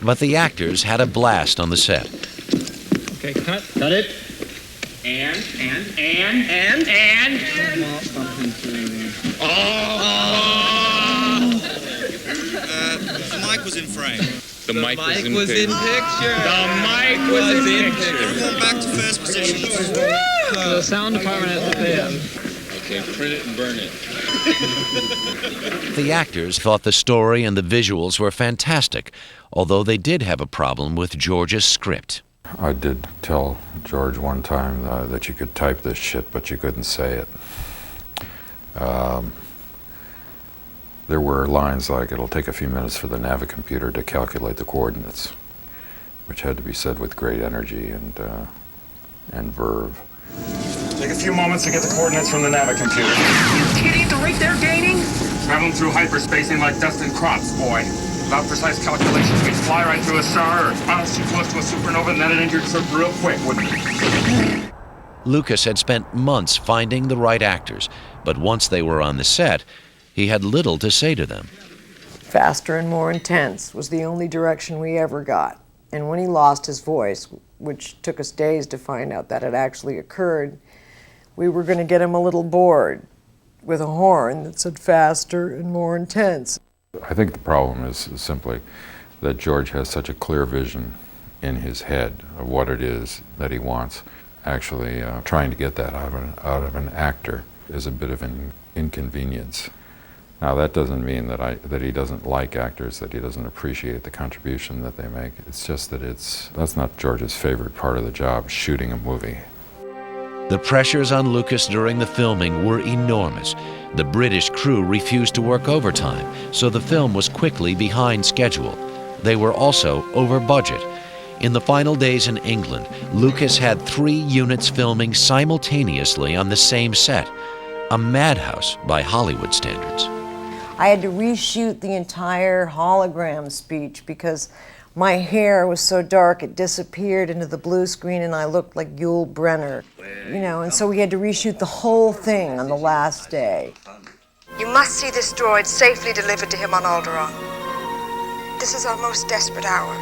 But the actors had a blast on the set. Okay, cut it. And. The mic was in frame. The mic was in picture. The mic was in picture. Everyone back to first position. The sound department has to pay up. Okay, print it and burn it. The actors thought the story and the visuals were fantastic, although they did have a problem with George's script. I did tell George one time that you could type this shit, but you couldn't say it. There were lines like, "It'll take a few minutes for the Navicomputer to calculate the coordinates," which had to be said with great energy and verve. Take a few moments to get the coordinates from the Navicomputer. You kidding? The rate they're gaining? Traveling through hyperspace ain't like dust and crops, boy. Without precise calculations, we'd fly right through a star or bounce too close to a supernova and then it injured trip real quick, wouldn't it? Lucas had spent months finding the right actors, but once they were on the set, he had little to say to them. Faster and more intense was the only direction we ever got. And when he lost his voice, which took us days to find out that it actually occurred, we were going to get him a little bored with a horn that said faster and more intense. I think the problem is simply that George has such a clear vision in his head of what it is that he wants. Actually, trying to get that out of an actor is a bit of an inconvenience. Now that doesn't mean that he doesn't like actors, that he doesn't appreciate the contribution that they make. It's just that that's not George's favorite part of the job, shooting a movie. The pressures on Lucas during the filming were enormous. The British crew refused to work overtime, so the film was quickly behind schedule. They were also over budget. In the final days in England, Lucas had 3 units filming simultaneously on the same set, a madhouse by Hollywood standards. I had to reshoot the entire hologram speech because my hair was so dark it disappeared into the blue screen and I looked like Yul Brynner, you know, and so we had to reshoot the whole thing on the last day. You must see this droid safely delivered to him on Alderaan. This is our most desperate hour.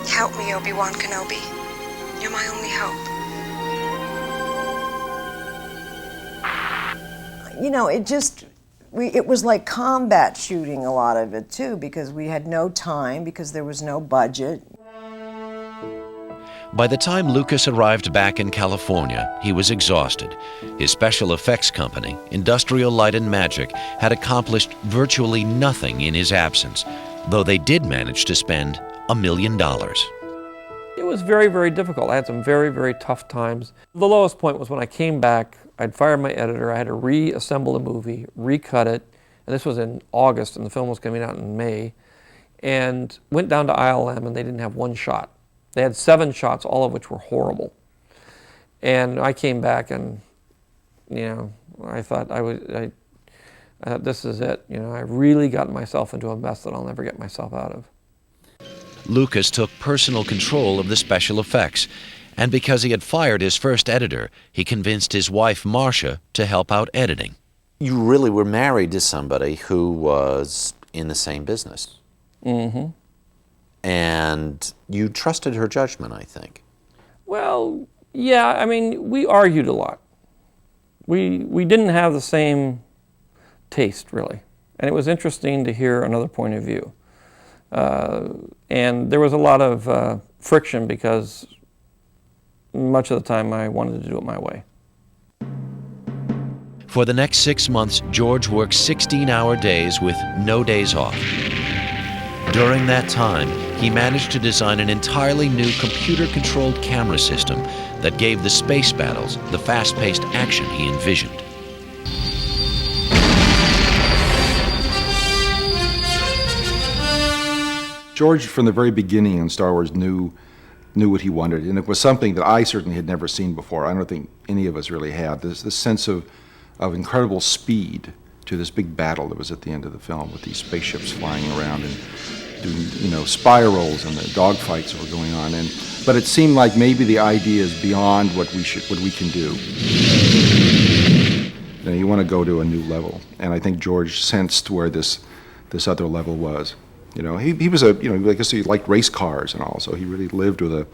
Help me, Obi-Wan Kenobi. You're my only hope. You know, it was like combat shooting, a lot of it too, because we had no time, because there was no budget. By the time Lucas arrived back in California, he was exhausted. His special effects company, Industrial Light and Magic, had accomplished virtually nothing in his absence, though they did manage to spend $1 million. It was very, very difficult. I had some very, very tough times. The lowest point was when I came back, I'd fired my editor, I had to reassemble the movie, recut it, and this was in August, and the film was coming out in May, and went down to ILM, and they didn't have one shot. They had 7 shots, all of which were horrible. And I came back, and, you know, I thought I thought this is it. You know, I really got myself into a mess that I'll never get myself out of. Lucas took personal control of the special effects, and because he had fired his first editor, he convinced his wife, Marcia, to help out editing. You really were married to somebody who was in the same business. Mm-hmm. And you trusted her judgment, I think. Well, yeah, I mean, we argued a lot. We didn't have the same taste, really. And it was interesting to hear another point of view. And there was a lot of friction because much of the time I wanted to do it my way. For the next 6 months, George worked 16-hour days with no days off. During that time, he managed to design an entirely new computer-controlled camera system that gave the space battles the fast-paced action he envisioned. George, from the very beginning in Star Wars, knew what he wanted, and it was something that I certainly had never seen before. I don't think any of us really had. This sense of incredible speed to this big battle that was at the end of the film with these spaceships flying around and doing, you know, spirals and the dogfights that were going on. But it seemed like maybe the idea is beyond what we can do. You know, you want to go to a new level, and I think George sensed where this other level was. You know, he was I guess he liked race cars and all, so he really lived with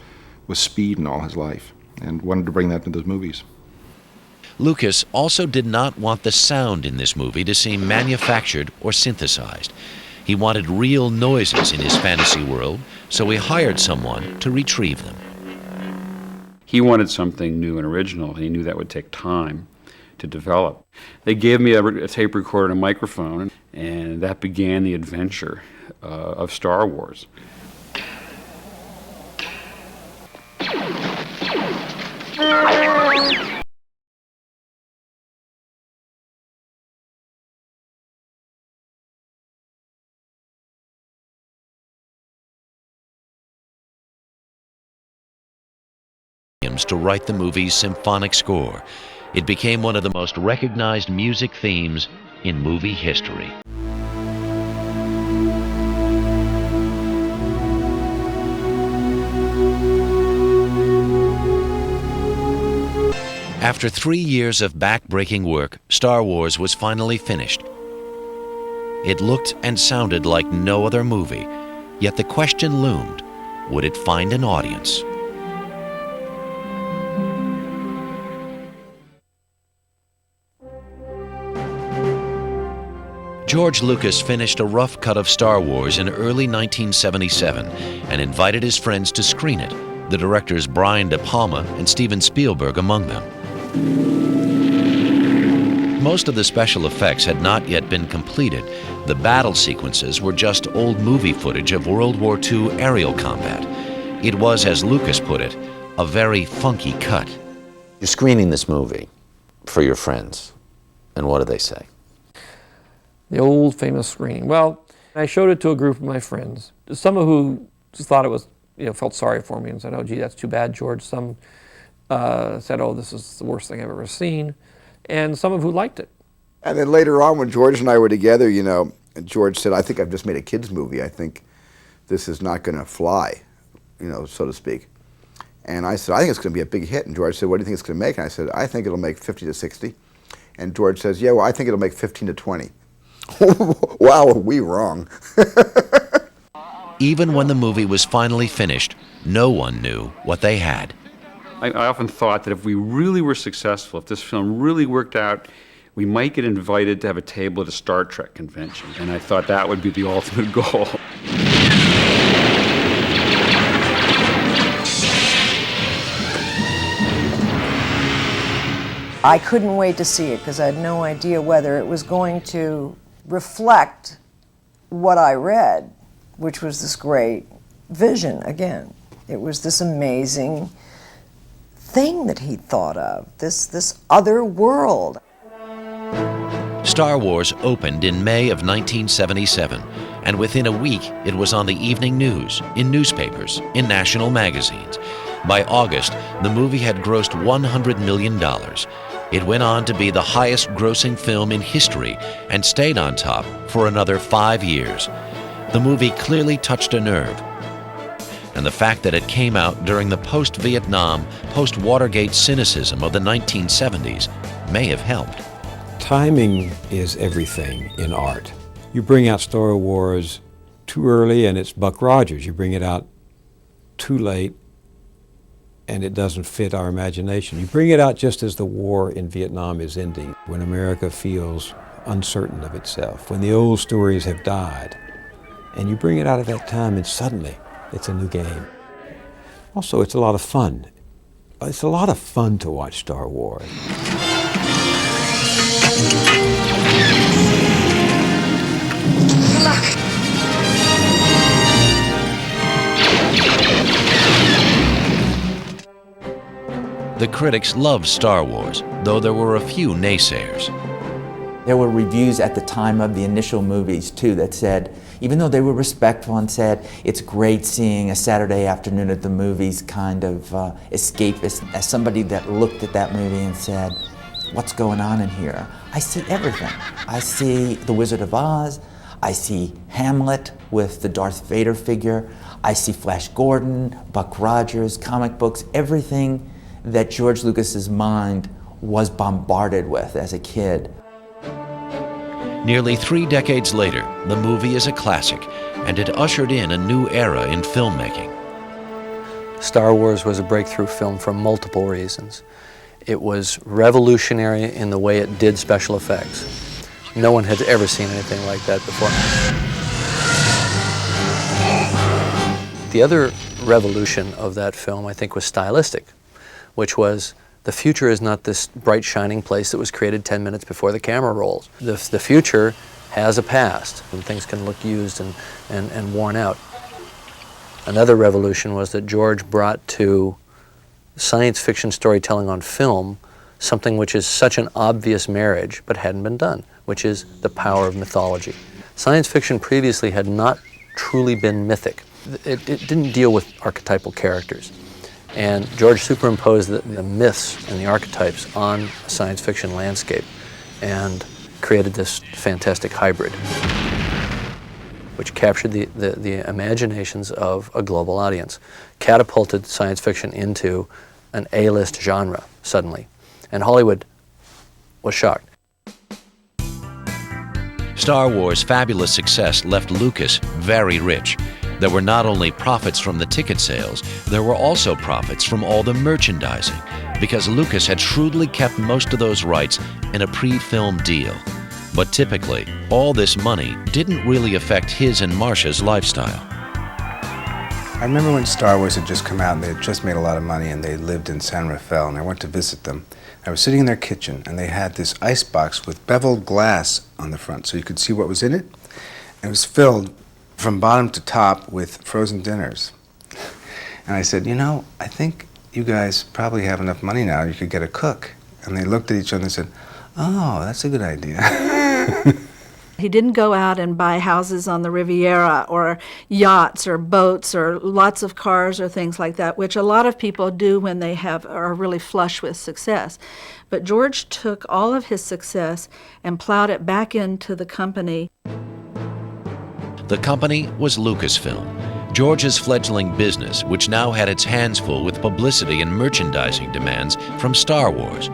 speed in all his life and wanted to bring that to those movies. Lucas also did not want the sound in this movie to seem manufactured or synthesized. He wanted real noises in his fantasy world, so he hired someone to retrieve them. He wanted something new and original. He knew that would take time to develop. They gave me a tape recorder and a microphone, and that began the adventure of Star Wars. To write the movie's symphonic score. It became one of the most recognized music themes in movie history. After 3 years of back-breaking work, Star Wars was finally finished. It looked and sounded like no other movie, yet the question loomed, would it find an audience? George Lucas finished a rough cut of Star Wars in early 1977 and invited his friends to screen it, the directors Brian De Palma and Steven Spielberg among them. most of the special effects had not yet been completed, the battle sequences were just old movie footage of World War II aerial combat. It was, as Lucas put it, a very funky cut. You're screening this movie for your friends, and what do they say? The old famous screening. Well, I showed it to a group of my friends, some of who just thought it was, felt sorry for me and said, oh, gee, that's too bad, George. Some said, oh, this is the worst thing I've ever seen. And some of who liked it. And then later on, when George and I were together, and George said, I think I've just made a kid's movie. I think this is not going to fly, so to speak. And I said, I think it's going to be a big hit. And George said, what do you think it's going to make? And I said, I think it'll make 50 to 60. And George says, yeah, well, I think it'll make 15 to 20. Wow, are we wrong? Even when the movie was finally finished, no one knew what they had. I often thought that if we really were successful, if this film really worked out, we might get invited to have a table at a Star Trek convention. And I thought that would be the ultimate goal. I couldn't wait to see it because I had no idea whether it was going to reflect what I read, which was this great vision again. It was this amazing thing that he thought of, this other world. Star Wars opened in May of 1977, and within a week it was on the evening news, in newspapers, in national magazines. By August, the movie had grossed $100 million. It went on to be the highest-grossing film in history and stayed on top for another 5 years. The movie clearly touched a nerve. And the fact that it came out during the post-Vietnam, post-Watergate cynicism of the 1970s may have helped. Timing is everything in art. You bring out Star Wars too early and it's Buck Rogers. You bring it out too late and it doesn't fit our imagination. You bring it out just as the war in Vietnam is ending, when America feels uncertain of itself, when the old stories have died. And you bring it out at that time and suddenly it's a new game. Also, it's a lot of fun. It's a lot of fun to watch Star Wars. Good luck. The critics loved Star Wars, though there were a few naysayers. There were reviews at the time of the initial movies, too, that said, even though they were respectful and said, it's great seeing a Saturday afternoon at the movies kind of escapist, as somebody that looked at that movie and said, what's going on in here? I see everything. I see The Wizard of Oz, I see Hamlet with the Darth Vader figure, I see Flash Gordon, Buck Rogers, comic books, everything that George Lucas's mind was bombarded with as a kid. Nearly 3 decades later, the movie is a classic, and it ushered in a new era in filmmaking. Star Wars was a breakthrough film for multiple reasons. It was revolutionary in the way it did special effects. No one had ever seen anything like that before. The other revolution of that film, I think, was stylistic, which was the future is not this bright, shining place that was created 10 minutes before the camera rolls. The future has a past, and things can look used and worn out. Another revolution was that George brought to science fiction storytelling on film something which is such an obvious marriage, but hadn't been done, which is the power of mythology. Science fiction previously had not truly been mythic. It didn't deal with archetypal characters. And George superimposed the myths and the archetypes on a science fiction landscape and created this fantastic hybrid, which captured the imaginations of a global audience, catapulted science fiction into an A-list genre suddenly. And Hollywood was shocked. Star Wars' fabulous success left Lucas very rich. There were not only profits from the ticket sales, there were also profits from all the merchandising, because Lucas had shrewdly kept most of those rights in a pre-film deal. But typically, all this money didn't really affect his and Marcia's lifestyle. I remember when Star Wars had just come out and they had just made a lot of money and they lived in San Rafael, and I went to visit them. I was sitting in their kitchen, and they had this ice box with beveled glass on the front, so you could see what was in it. And it was filled from bottom to top with frozen dinners. And I said, you know, I think you guys probably have enough money now, you could get a cook. And they looked at each other and said, oh, that's a good idea. He didn't go out and buy houses on the Riviera or yachts or boats or lots of cars or things like that, which a lot of people do when they are really flush with success. But George took all of his success and plowed it back into the company. The company was Lucasfilm, George's fledgling business, which now had its hands full with publicity and merchandising demands from Star Wars.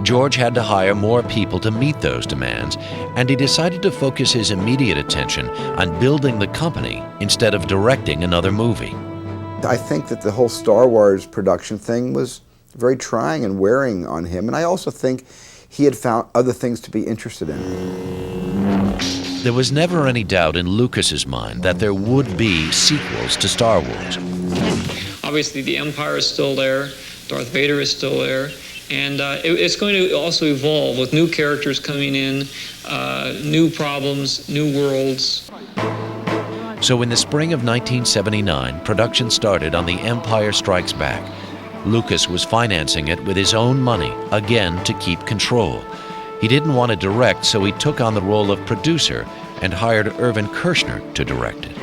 George had to hire more people to meet those demands, and he decided to focus his immediate attention on building the company instead of directing another movie. I think that the whole Star Wars production thing was very trying and wearing on him, and I also think he had found other things to be interested in. There was never any doubt in Lucas's mind that there would be sequels to Star Wars. Obviously, the Empire is still there, Darth Vader is still there, and it's going to also evolve with new characters coming in, new problems, new worlds. So in the spring of 1979, production started on The Empire Strikes Back. Lucas was financing it with his own money, again to keep control. He didn't want to direct, so he took on the role of producer and hired Irvin Kershner to direct it.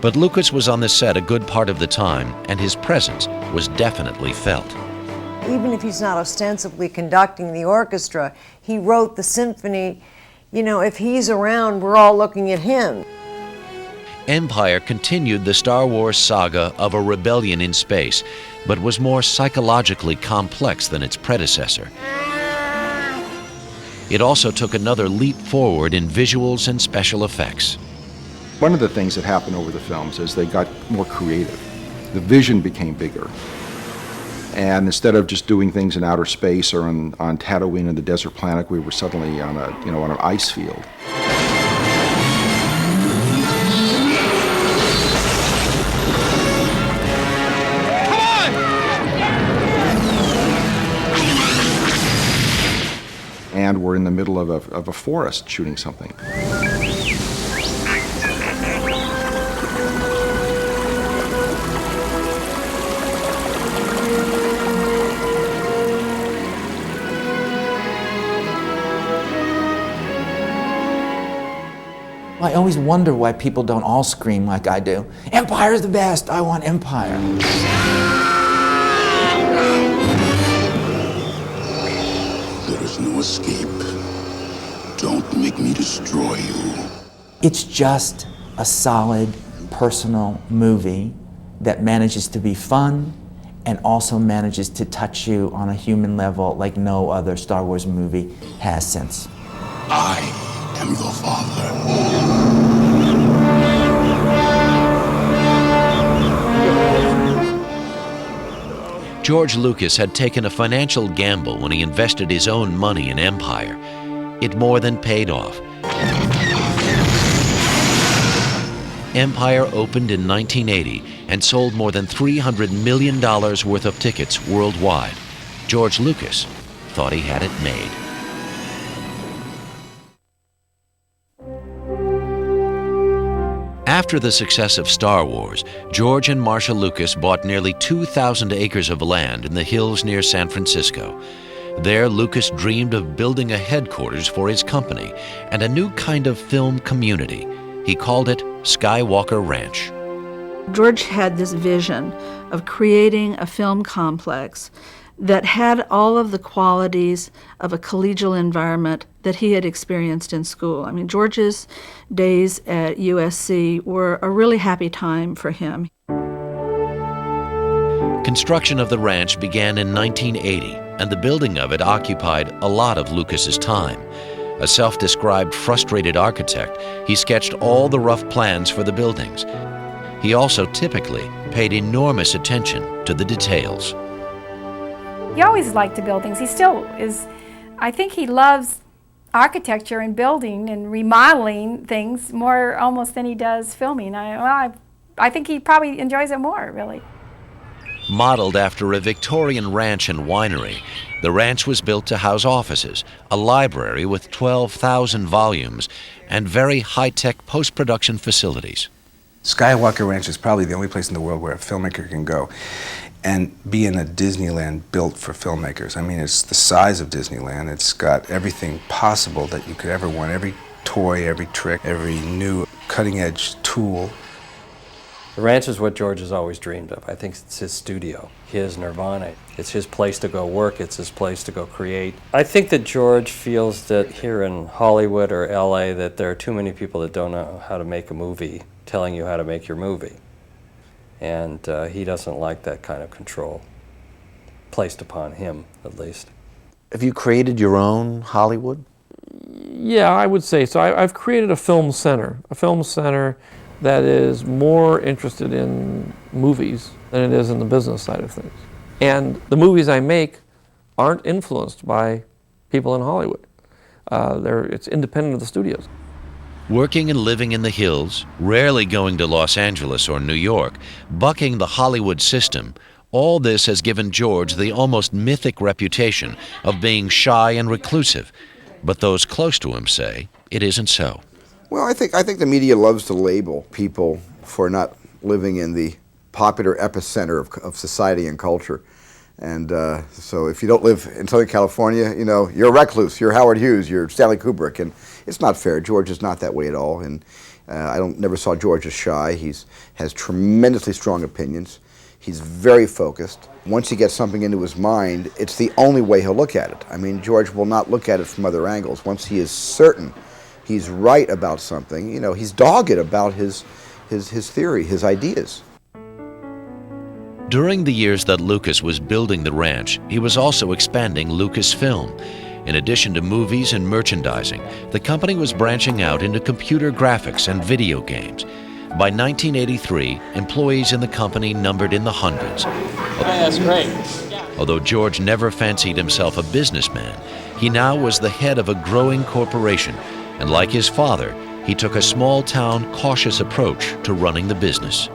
But Lucas was on the set a good part of the time, and his presence was definitely felt. Even if he's not ostensibly conducting the orchestra, he wrote the symphony. You know, if he's around, we're all looking at him. Empire continued the Star Wars saga of a rebellion in space, but was more psychologically complex than its predecessor. It also took another leap forward in visuals and special effects. One of the things that happened over the films is they got more creative. The vision became bigger. And instead of just doing things in outer space or on Tatooine and the desert planet, we were suddenly on an ice field. And we're in the middle of a forest shooting something. I always wonder why people don't all scream like I do. Empire's the best, I want Empire. There is no escape. Don't make me destroy you. It's just a solid, personal movie that manages to be fun and also manages to touch you on a human level like no other Star Wars movie has since. I am your father. George Lucas had taken a financial gamble when he invested his own money in Empire. It more than paid off. Empire opened in 1980 and sold more than $300 million worth of tickets worldwide. George Lucas thought he had it made. After the success of Star Wars, George and Marcia Lucas bought nearly 2,000 acres of land in the hills near San Francisco. There, Lucas dreamed of building a headquarters for his company and a new kind of film community. He called it Skywalker Ranch. George had this vision of creating a film complex that had all of the qualities of a collegial environment that he had experienced in school. I mean, George's days at USC were a really happy time for him. Construction of the ranch began in 1980, and the building of it occupied a lot of Lucas's time. A self-described frustrated architect, he sketched all the rough plans for the buildings. He also typically paid enormous attention to the details. He always liked to build things. He still is. I think he loves architecture and building and remodeling things more almost than he does filming. I think he probably enjoys it more, really. Modeled after a Victorian ranch and winery, the ranch was built to house offices, a library with 12,000 volumes, and very high-tech post-production facilities. Skywalker Ranch is probably the only place in the world where a filmmaker can go and be in a Disneyland built for filmmakers. I mean, it's the size of Disneyland. It's got everything possible that you could ever want, every toy, every trick, every new cutting-edge tool. The ranch is what George has always dreamed of. I think it's his studio, his nirvana. It's his place to go work, it's his place to go create. I think that George feels that here in Hollywood or LA that there are too many people that don't know how to make a movie telling you how to make your movie. And he doesn't like that kind of control, placed upon him at least. Have you created your own Hollywood? Yeah, I would say so. I've created a film center that is more interested in movies than it is in the business side of things. And the movies I make aren't influenced by people in Hollywood. It's independent of the studios. Working and living in the hills, rarely going to Los Angeles or New York, bucking the Hollywood system, all this has given George the almost mythic reputation of being shy and reclusive. But those close to him say it isn't so. Well, I think the media loves to label people for not living in the popular epicenter of society and culture. And so if you don't live in Southern California, you know, you're a recluse, you're Howard Hughes, you're Stanley Kubrick, and it's not fair. George is not that way at all, and never saw George as shy. He has tremendously strong opinions. He's very focused. Once he gets something into his mind, it's the only way he'll look at it. I mean, George will not look at it from other angles. Once he is certain he's right about something, you know, he's dogged about his theory, his ideas. During the years that Lucas was building the ranch, he was also expanding Lucasfilm. In addition to movies and merchandising, the company was branching out into computer graphics and video games. By 1983, employees in the company numbered in the hundreds. That's great. Although George never fancied himself a businessman, he now was the head of a growing corporation, and like his father, he took a small-town, cautious approach to running the business.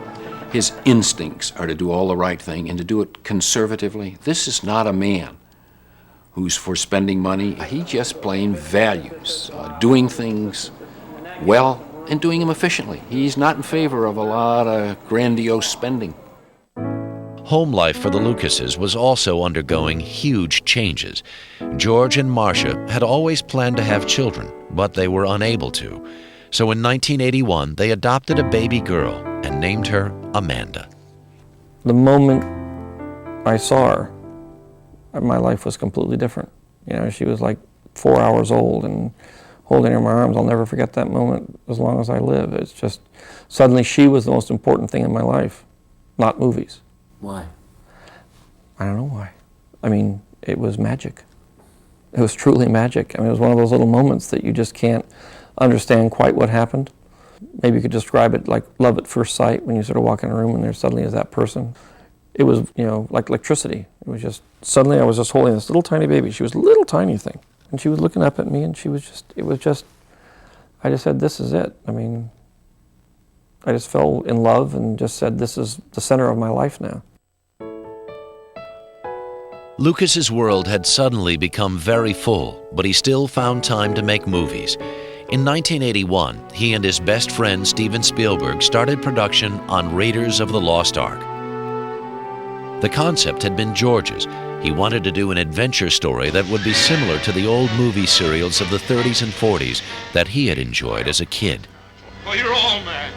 His instincts are to do all the right thing and to do it conservatively. This is not a man who's for spending money. He just plain values doing things well and doing them efficiently. He's not in favor of a lot of grandiose spending. Home life for the Lucases was also undergoing huge changes. George and Marcia had always planned to have children, but they were unable to. So in 1981, they adopted a baby girl and named her Amanda. The moment I saw her, my life was completely different. You know, she was like 4 hours old and holding her in my arms. I'll never forget that moment as long as I live. It's just, suddenly she was the most important thing in my life, not movies. Why? I don't know why. I mean, it was magic. It was truly magic. I mean, it was one of those little moments that you just can't understand quite what happened. Maybe you could describe it like love at first sight, when you sort of walk in a room and there suddenly is that person. It was, you know, like electricity. It was just, suddenly I was just holding this little tiny baby. She was a little tiny thing. And she was looking up at me and she was just, I just said, this is it. I mean, I just fell in love and just said, this is the center of my life now. Lucas's world had suddenly become very full, but he still found time to make movies. In 1981, he and his best friend Steven Spielberg started production on Raiders of the Lost Ark. The concept had been George's. He wanted to do an adventure story that would be similar to the old movie serials of the 30s and 40s that he had enjoyed as a kid. Well, you're all mad.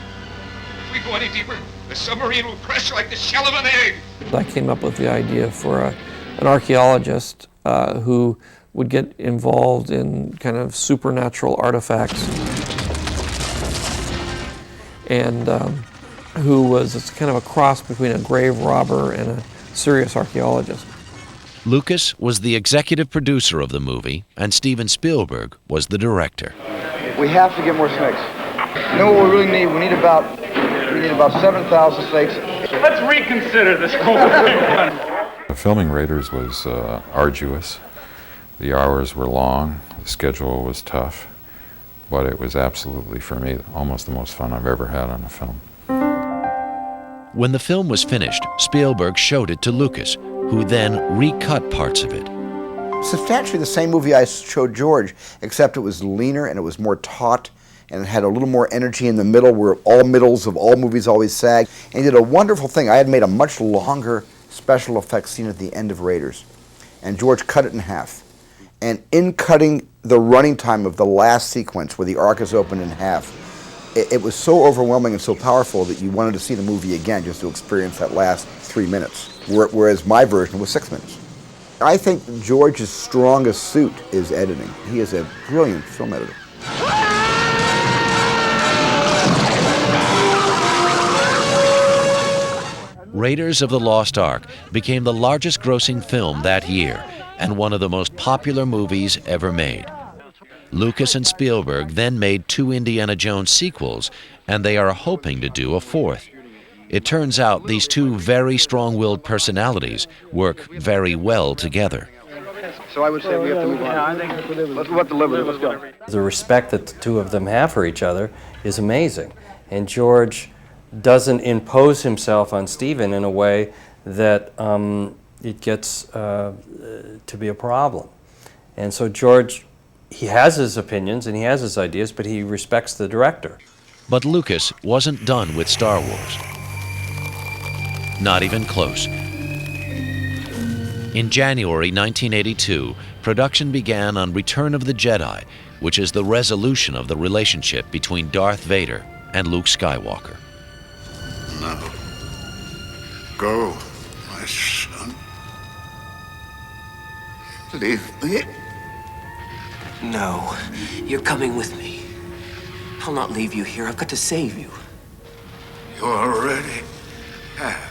If we go any deeper, the submarine will crash like the shell of an egg. I came up with the idea for an archaeologist who would get involved in kind of supernatural artifacts, and who was kind of a cross between a grave robber and a serious archaeologist. Lucas was the executive producer of the movie, and Steven Spielberg was the director. We have to get more snakes. You know what we really need? We need about 7,000 snakes. Let's reconsider this whole thing. Filming Raiders was arduous. The hours were long, the schedule was tough, but it was absolutely, for me, almost the most fun I've ever had on a film. When the film was finished, Spielberg showed it to Lucas, who then recut parts of it. Substantially the same movie I showed George, except it was leaner and it was more taut and it had a little more energy in the middle where all middles of all movies always sag. And he did a wonderful thing. I had made a much longer special effects scene at the end of Raiders, and George cut it in half. And in cutting the running time of the last sequence where the arc is opened in half, it was so overwhelming and so powerful that you wanted to see the movie again just to experience that last 3 minutes, whereas my version was 6 minutes. I think George's strongest suit is editing. He is a brilliant film editor. Raiders of the Lost Ark became the largest grossing film that year and one of the most popular movies ever made. Lucas and Spielberg then made 2 Indiana Jones sequels, and they are hoping to do a 4th. It turns out these 2 very strong-willed personalities work very well together. So I would say we have to move on. Let's move up to Liberty. Let's go. The respect that the 2 of them have for each other is amazing. And George doesn't impose himself on Stephen in a way that it gets to be a problem. And so George, he has his opinions and he has his ideas, but he respects the director. But Lucas wasn't done with Star Wars. Not even close. In January 1982, production began on Return of the Jedi, which is the resolution of the relationship between Darth Vader and Luke Skywalker. Now, go, my son. Leave me. No, you're coming with me. I'll not leave you here. I've got to save you. You already have.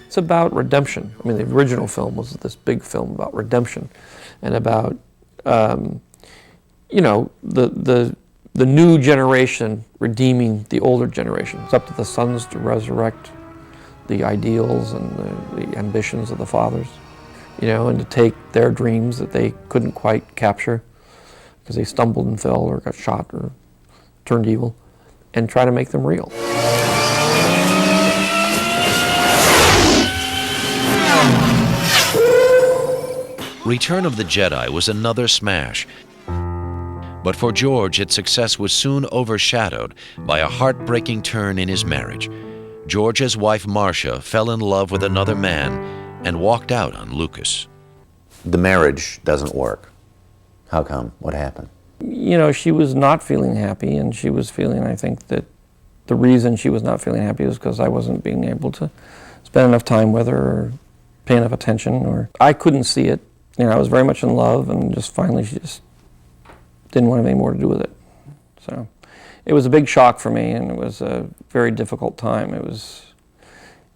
It's about redemption. I mean, the original film was this big film about redemption and about, you know, the new generation redeeming the older generation. It's up to the sons to resurrect the ideals and the ambitions of the fathers, you know, and to take their dreams that they couldn't quite capture because they stumbled and fell or got shot or turned evil, and try to make them real. Return of the Jedi was another smash. But for George, its success was soon overshadowed by a heartbreaking turn in his marriage. George's wife, Marcia, fell in love with another man and walked out on Lucas. The marriage doesn't work. How come? What happened? You know, she was not feeling happy, and she was feeling, I think, that the reason she was not feeling happy was because I wasn't being able to spend enough time with her or pay enough attention, or I couldn't see it. You know, I was very much in love, and just finally she just didn't want anything more to do with it. So it was a big shock for me, and it was a very difficult time. It was,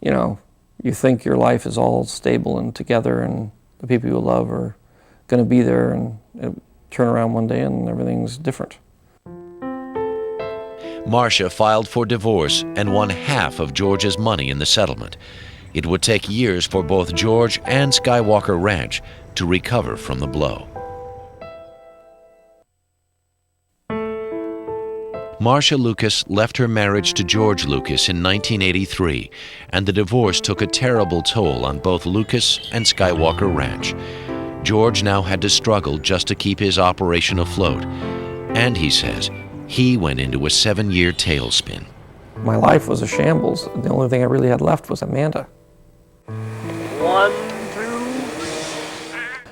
you know, you think your life is all stable and together, and the people you love are going to be there, and it turn around one day and everything's different. Marcia filed for divorce and won half of George's money in the settlement. It would take years for both George and Skywalker Ranch to recover from the blow. Marcia Lucas left her marriage to George Lucas in 1983, and the divorce took a terrible toll on both Lucas and Skywalker Ranch. George now had to struggle just to keep his operation afloat, and he says he went into a 7-year tailspin. My life was a shambles. The only thing I really had left was Amanda. 1, 2.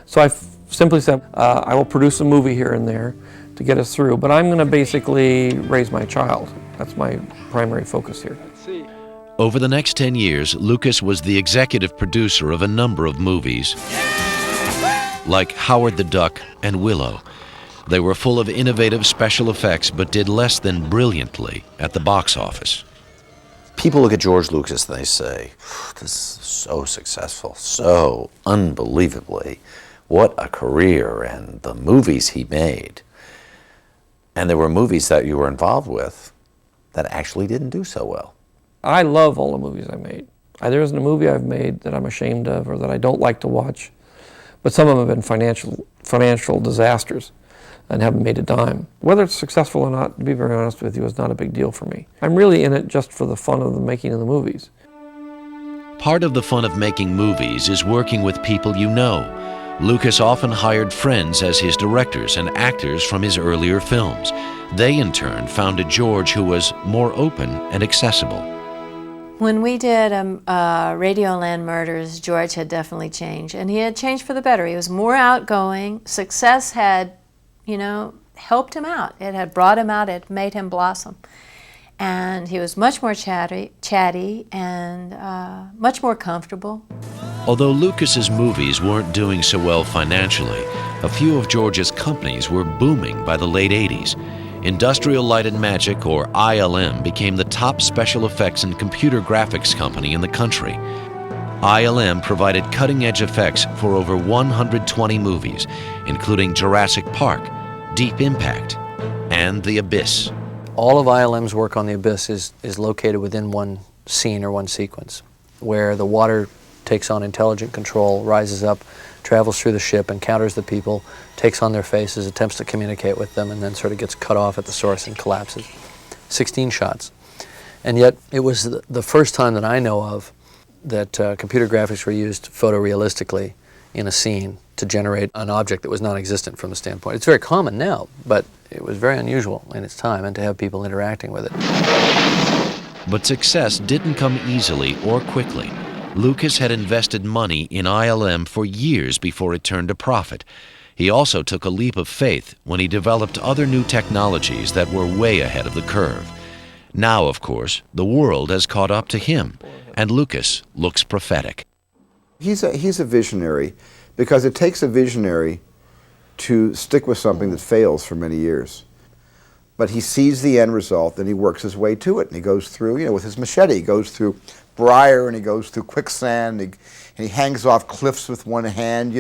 So I simply said, I will produce a movie here and there to get us through, but I'm going to basically raise my child. That's my primary focus here. Over the next 10 years, Lucas was the executive producer of a number of movies, like Howard the Duck and Willow. They were full of innovative special effects, but did less than brilliantly at the box office. People look at George Lucas and they say, this is so successful, so unbelievably. What a career, and the movies he made. And there were movies that you were involved with that actually didn't do so well. I love all the movies I made. There isn't a movie I've made that I'm ashamed of or that I don't like to watch, but some of them have been financial disasters. and haven't made a dime. Whether it's successful or not, to be very honest with you, is not a big deal for me. I'm really in it just for the fun of the making of the movies. Part of the fun of making movies is working with people you know. Lucas often hired friends as his directors and actors from his earlier films. They, in turn, found a George who was more open and accessible. When we did Radioland Murders, George had definitely changed, and he had changed for the better. He was more outgoing. Success had, helped him out. It had brought him out. It made him blossom. And he was much more chatty and much more comfortable. Although Lucas's movies weren't doing so well financially, a few of George's companies were booming by the late 80s. Industrial Light and Magic, or ILM, became the top special effects and computer graphics company in the country. ILM provided cutting-edge effects for over 120 movies, including Jurassic Park, Deep Impact, and The Abyss. All of ILM's work on The Abyss is located within one scene or one sequence, where the water takes on intelligent control, rises up, travels through the ship, encounters the people, takes on their faces, attempts to communicate with them, and then sort of gets cut off at the source and collapses. 16 shots. And yet, it was the first time that I know of that computer graphics were used photorealistically in a scene to generate an object that was non-existent from the standpoint. It's very common now, but it was very unusual in its time, and to have people interacting with it. But success didn't come easily or quickly. Lucas had invested money in ILM for years before it turned a profit. He also took a leap of faith when he developed other new technologies that were way ahead of the curve. Now, of course, the world has caught up to him, and Lucas looks prophetic. He's a visionary, because it takes a visionary to stick with something that fails for many years. But he sees the end result, and he works his way to it, and he goes through, with his machete, he goes through briar, and he goes through quicksand, and he hangs off cliffs with one hand,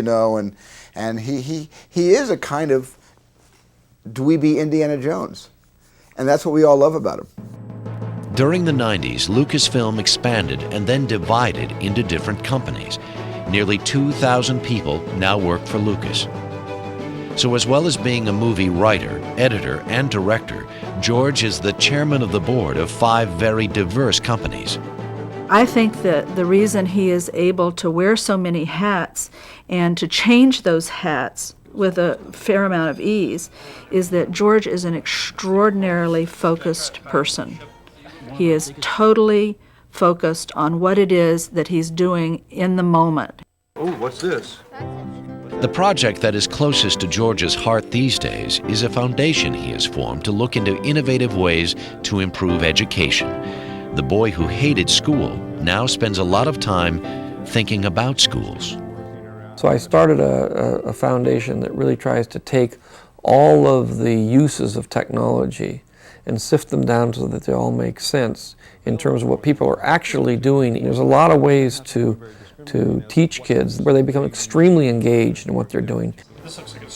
and he is a kind of dweeby Indiana Jones. And that's what we all love about him. During the 90s, Lucasfilm expanded and then divided into different companies. Nearly 2,000 people now work for Lucas. So as well as being a movie writer, editor, and director, George is the chairman of the board of 5 very diverse companies. I think that the reason he is able to wear so many hats and to change those hats with a fair amount of ease is that George is an extraordinarily focused person. He is totally focused on what it is that he's doing in the moment. Oh, what's this? The project that is closest to George's heart these days is a foundation he has formed to look into innovative ways to improve education. The boy who hated school now spends a lot of time thinking about schools. So I started a foundation that really tries to take all of the uses of technology and sift them down so that they all make sense in terms of what people are actually doing. There's a lot of ways to teach kids where they become extremely engaged in what they're doing.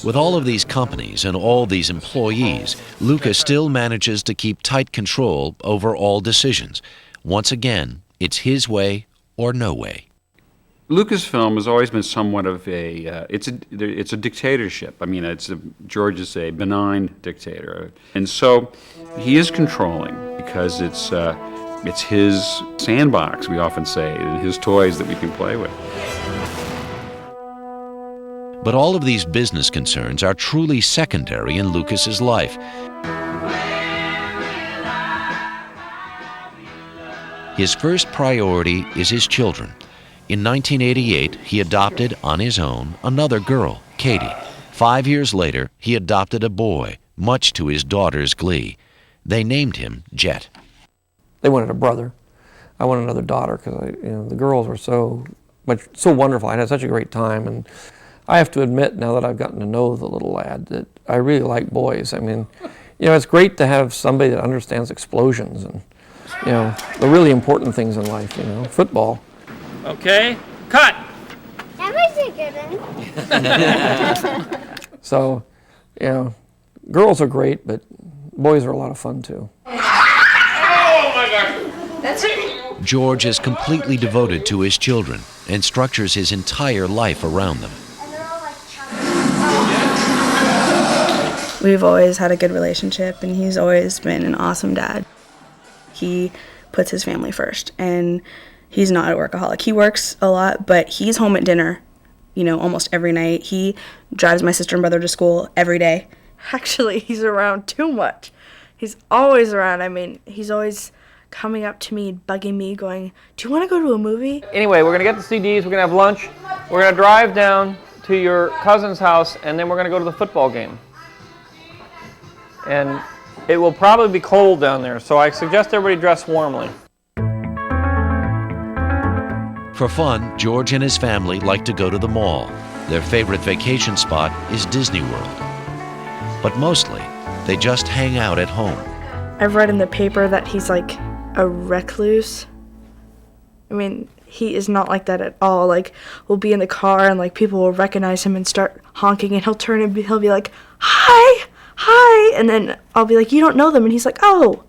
With all of these companies and all these employees, Lucas still manages to keep tight control over all decisions. Once again, it's his way or no way. Lucasfilm has always been somewhat of it's a dictatorship. I mean, George is a benign dictator, and so he is controlling because it's his sandbox. We often say, his toys that we can play with. But all of these business concerns are truly secondary in Lucas's life. His first priority is his children. In 1988, he adopted, on his own, another girl, Katie. 5 years later, he adopted a boy, much to his daughter's glee. They named him Jet. They wanted a brother. I wanted another daughter because the girls were so wonderful. I had such a great time, and I have to admit, now that I've gotten to know the little lad, that I really like boys. I mean, it's great to have somebody that understands explosions and the really important things in life. Football. Okay, cut! That was a good one. So, girls are great, but boys are a lot of fun too. Oh my God! That's it. George is completely devoted to his children and structures his entire life around them. We've always had a good relationship, and he's always been an awesome dad. He puts his family first, and he's not a workaholic. He works a lot, but he's home at dinner, you know, almost every night. He drives my sister and brother to school every day. Actually, he's around too much. He's always around. I mean, he's always coming up to me, bugging me, going, "Do you want to go to a movie?" Anyway, we're going to get the CDs, we're going to have lunch, we're going to drive down to your cousin's house, and then we're going to go to the football game. And it will probably be cold down there, so I suggest everybody dress warmly. For fun, George and his family like to go to the mall. Their favorite vacation spot is Disney World. But mostly, they just hang out at home. I've read in the paper that he's like a recluse. I mean, he is not like that at all. Like, we'll be in the car and like people will recognize him and start honking, and he'll turn and he'll be like, "Hi, hi," and then I'll be like, "You don't know them," and he's like, "Oh,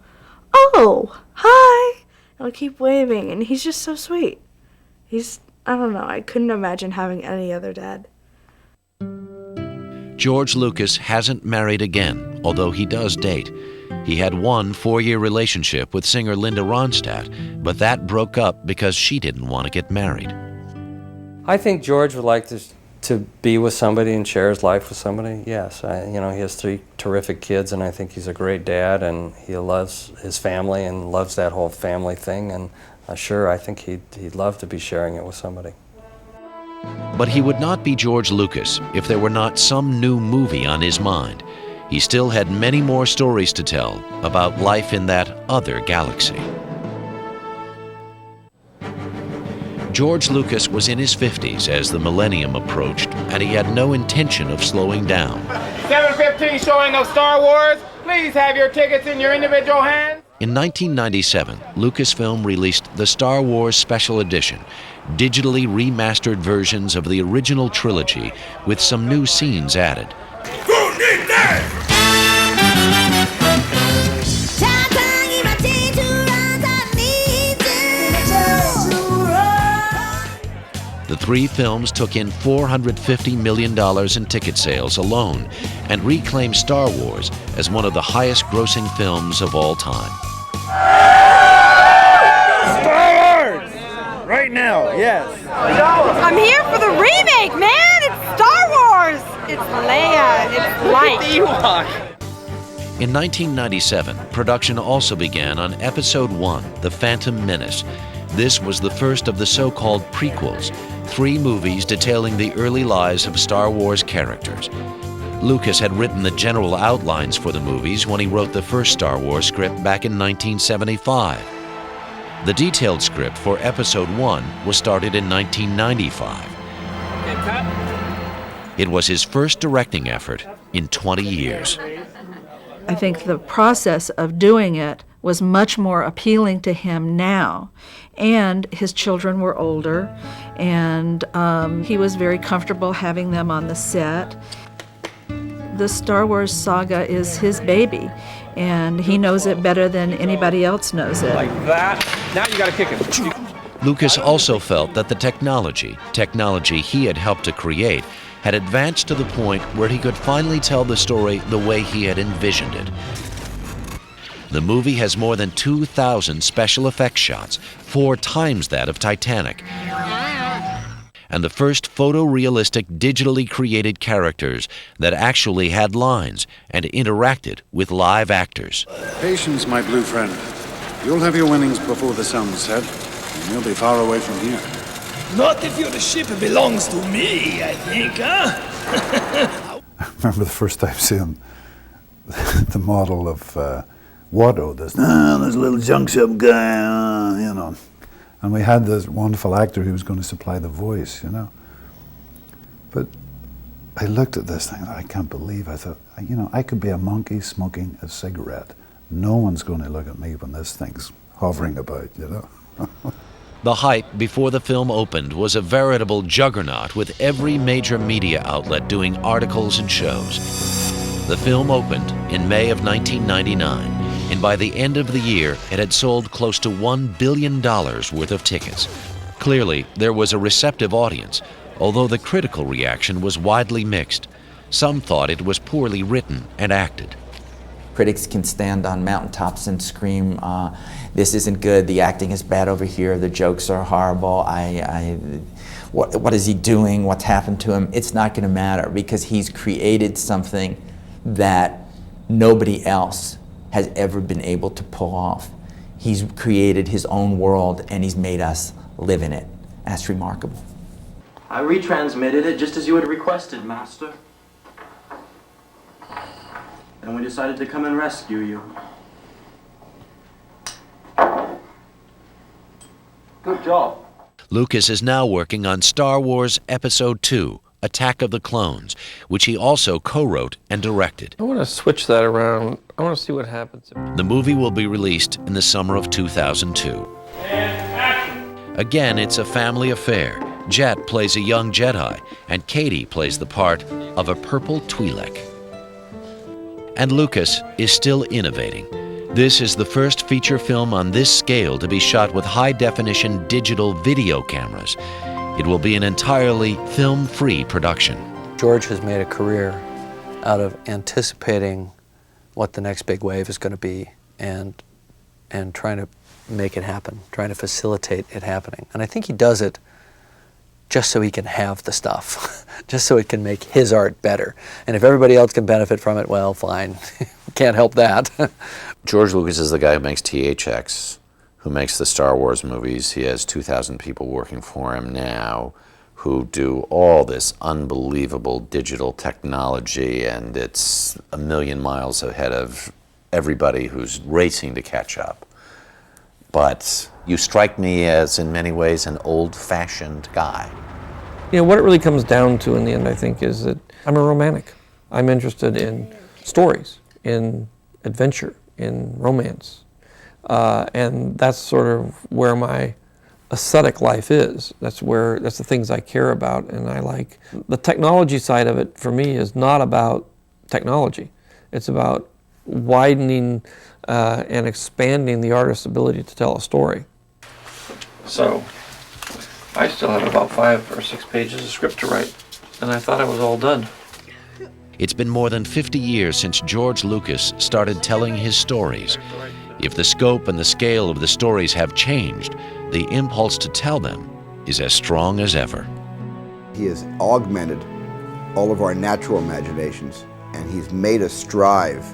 hi." And I'll keep waving, and he's just so sweet. I don't know, I couldn't imagine having any other dad. George Lucas hasn't married again, although he does date. He had one 4-year relationship with singer Linda Ronstadt, but that broke up because she didn't want to get married. I think George would like to be with somebody and share his life with somebody, yes. You know, he has 3 terrific kids, and I think he's a great dad, and he loves his family and loves that whole family thing, and sure, I think he'd love to be sharing it with somebody. But he would not be George Lucas if there were not some new movie on his mind. He still had many more stories to tell about life in that other galaxy. George Lucas was in his 50s as the millennium approached, and he had no intention of slowing down. 7:15 showing of Star Wars. Please have your tickets in your individual hands. In 1997, Lucasfilm released the Star Wars Special Edition, digitally remastered versions of the original trilogy with some new scenes added. The 3 films took in $450 million in ticket sales alone and reclaimed Star Wars as one of the highest-grossing films of all time. Star Wars! Right now, yes. I'm here for the remake, man! It's Star Wars! It's Leia, it's Light. Ewok. In 1997, production also began on Episode 1, The Phantom Menace. This was the first of the so-called prequels, 3 movies detailing the early lives of Star Wars characters. Lucas had written the general outlines for the movies when he wrote the first Star Wars script back in 1975. The detailed script for Episode 1 was started in 1995. Okay, cut. It was his first directing effort in 20 years. I think the process of doing it was much more appealing to him now. And his children were older, and he was very comfortable having them on the set. The Star Wars saga is his baby, and he knows it better than anybody else knows it. Like that. Now you gotta kick it. Lucas also felt that the technology he had helped to create, had advanced to the point where he could finally tell the story the way he had envisioned it. The movie has more than 2,000 special effects shots, 4 times that of Titanic, and the first photorealistic digitally created characters that actually had lines and interacted with live actors. Patience, my blue friend. You'll have your winnings before the sun's set, and you'll be far away from here. Not if your ship belongs to me, I think, huh? I remember the first time seeing the model of Watto, this little junk shop guy, you know. And we had this wonderful actor who was going to supply the voice, you know. But I looked at this thing, I can't believe, I thought, you know, I could be a monkey smoking a cigarette. No one's going to look at me when this thing's hovering about, you know. The hype before the film opened was a veritable juggernaut, with every major media outlet doing articles and shows. The film opened in May of 1999, and by the end of the year, it had sold close to $1 billion worth of tickets. Clearly, there was a receptive audience, although the critical reaction was widely mixed. Some thought it was poorly written and acted. Critics can stand on mountaintops and scream, this isn't good, the acting is bad over here, the jokes are horrible, what is he doing, what's happened to him? It's not going to matter because he's created something that nobody else has ever been able to pull off. He's created his own world and he's made us live in it. That's remarkable. I retransmitted it just as you had requested, Master. And we decided to come and rescue you. Good job. Lucas is now working on Star Wars Episode II, Attack of the Clones, which he also co-wrote and directed. I want to switch that around. I want to see what happens. The movie will be released in the summer of 2002. Again, it's a family affair. Jet plays a young Jedi, and Katie plays the part of a purple Twi'lek. And Lucas is still innovating. This is the first feature film on this scale to be shot with high-definition digital video cameras. It will be an entirely film-free production. George has made a career out of anticipating what the next big wave is going to be and trying to make it happen, trying to facilitate it happening. And I think he does it just so he can have the stuff, just so it can make his art better. And if everybody else can benefit from it, well, fine. Can't help that. George Lucas is the guy who makes THX, who makes the Star Wars movies. He has 2,000 people working for him now who do all this unbelievable digital technology, and it's a million miles ahead of everybody who's racing to catch up. But you strike me as, in many ways, an old-fashioned guy. You know, what it really comes down to in the end, I think, is that I'm a romantic. I'm interested in stories, in adventure, in romance. And that's sort of where my aesthetic life is. That's the things I care about and I like. The technology side of it, for me, is not about technology. It's about widening and expanding the artist's ability to tell a story. So I still have about 5 or 6 pages of script to write, and I thought I was all done. It's been more than 50 years since George Lucas started telling his stories. If the scope and the scale of the stories have changed, the impulse to tell them is as strong as ever. He has augmented all of our natural imaginations, and he's made us strive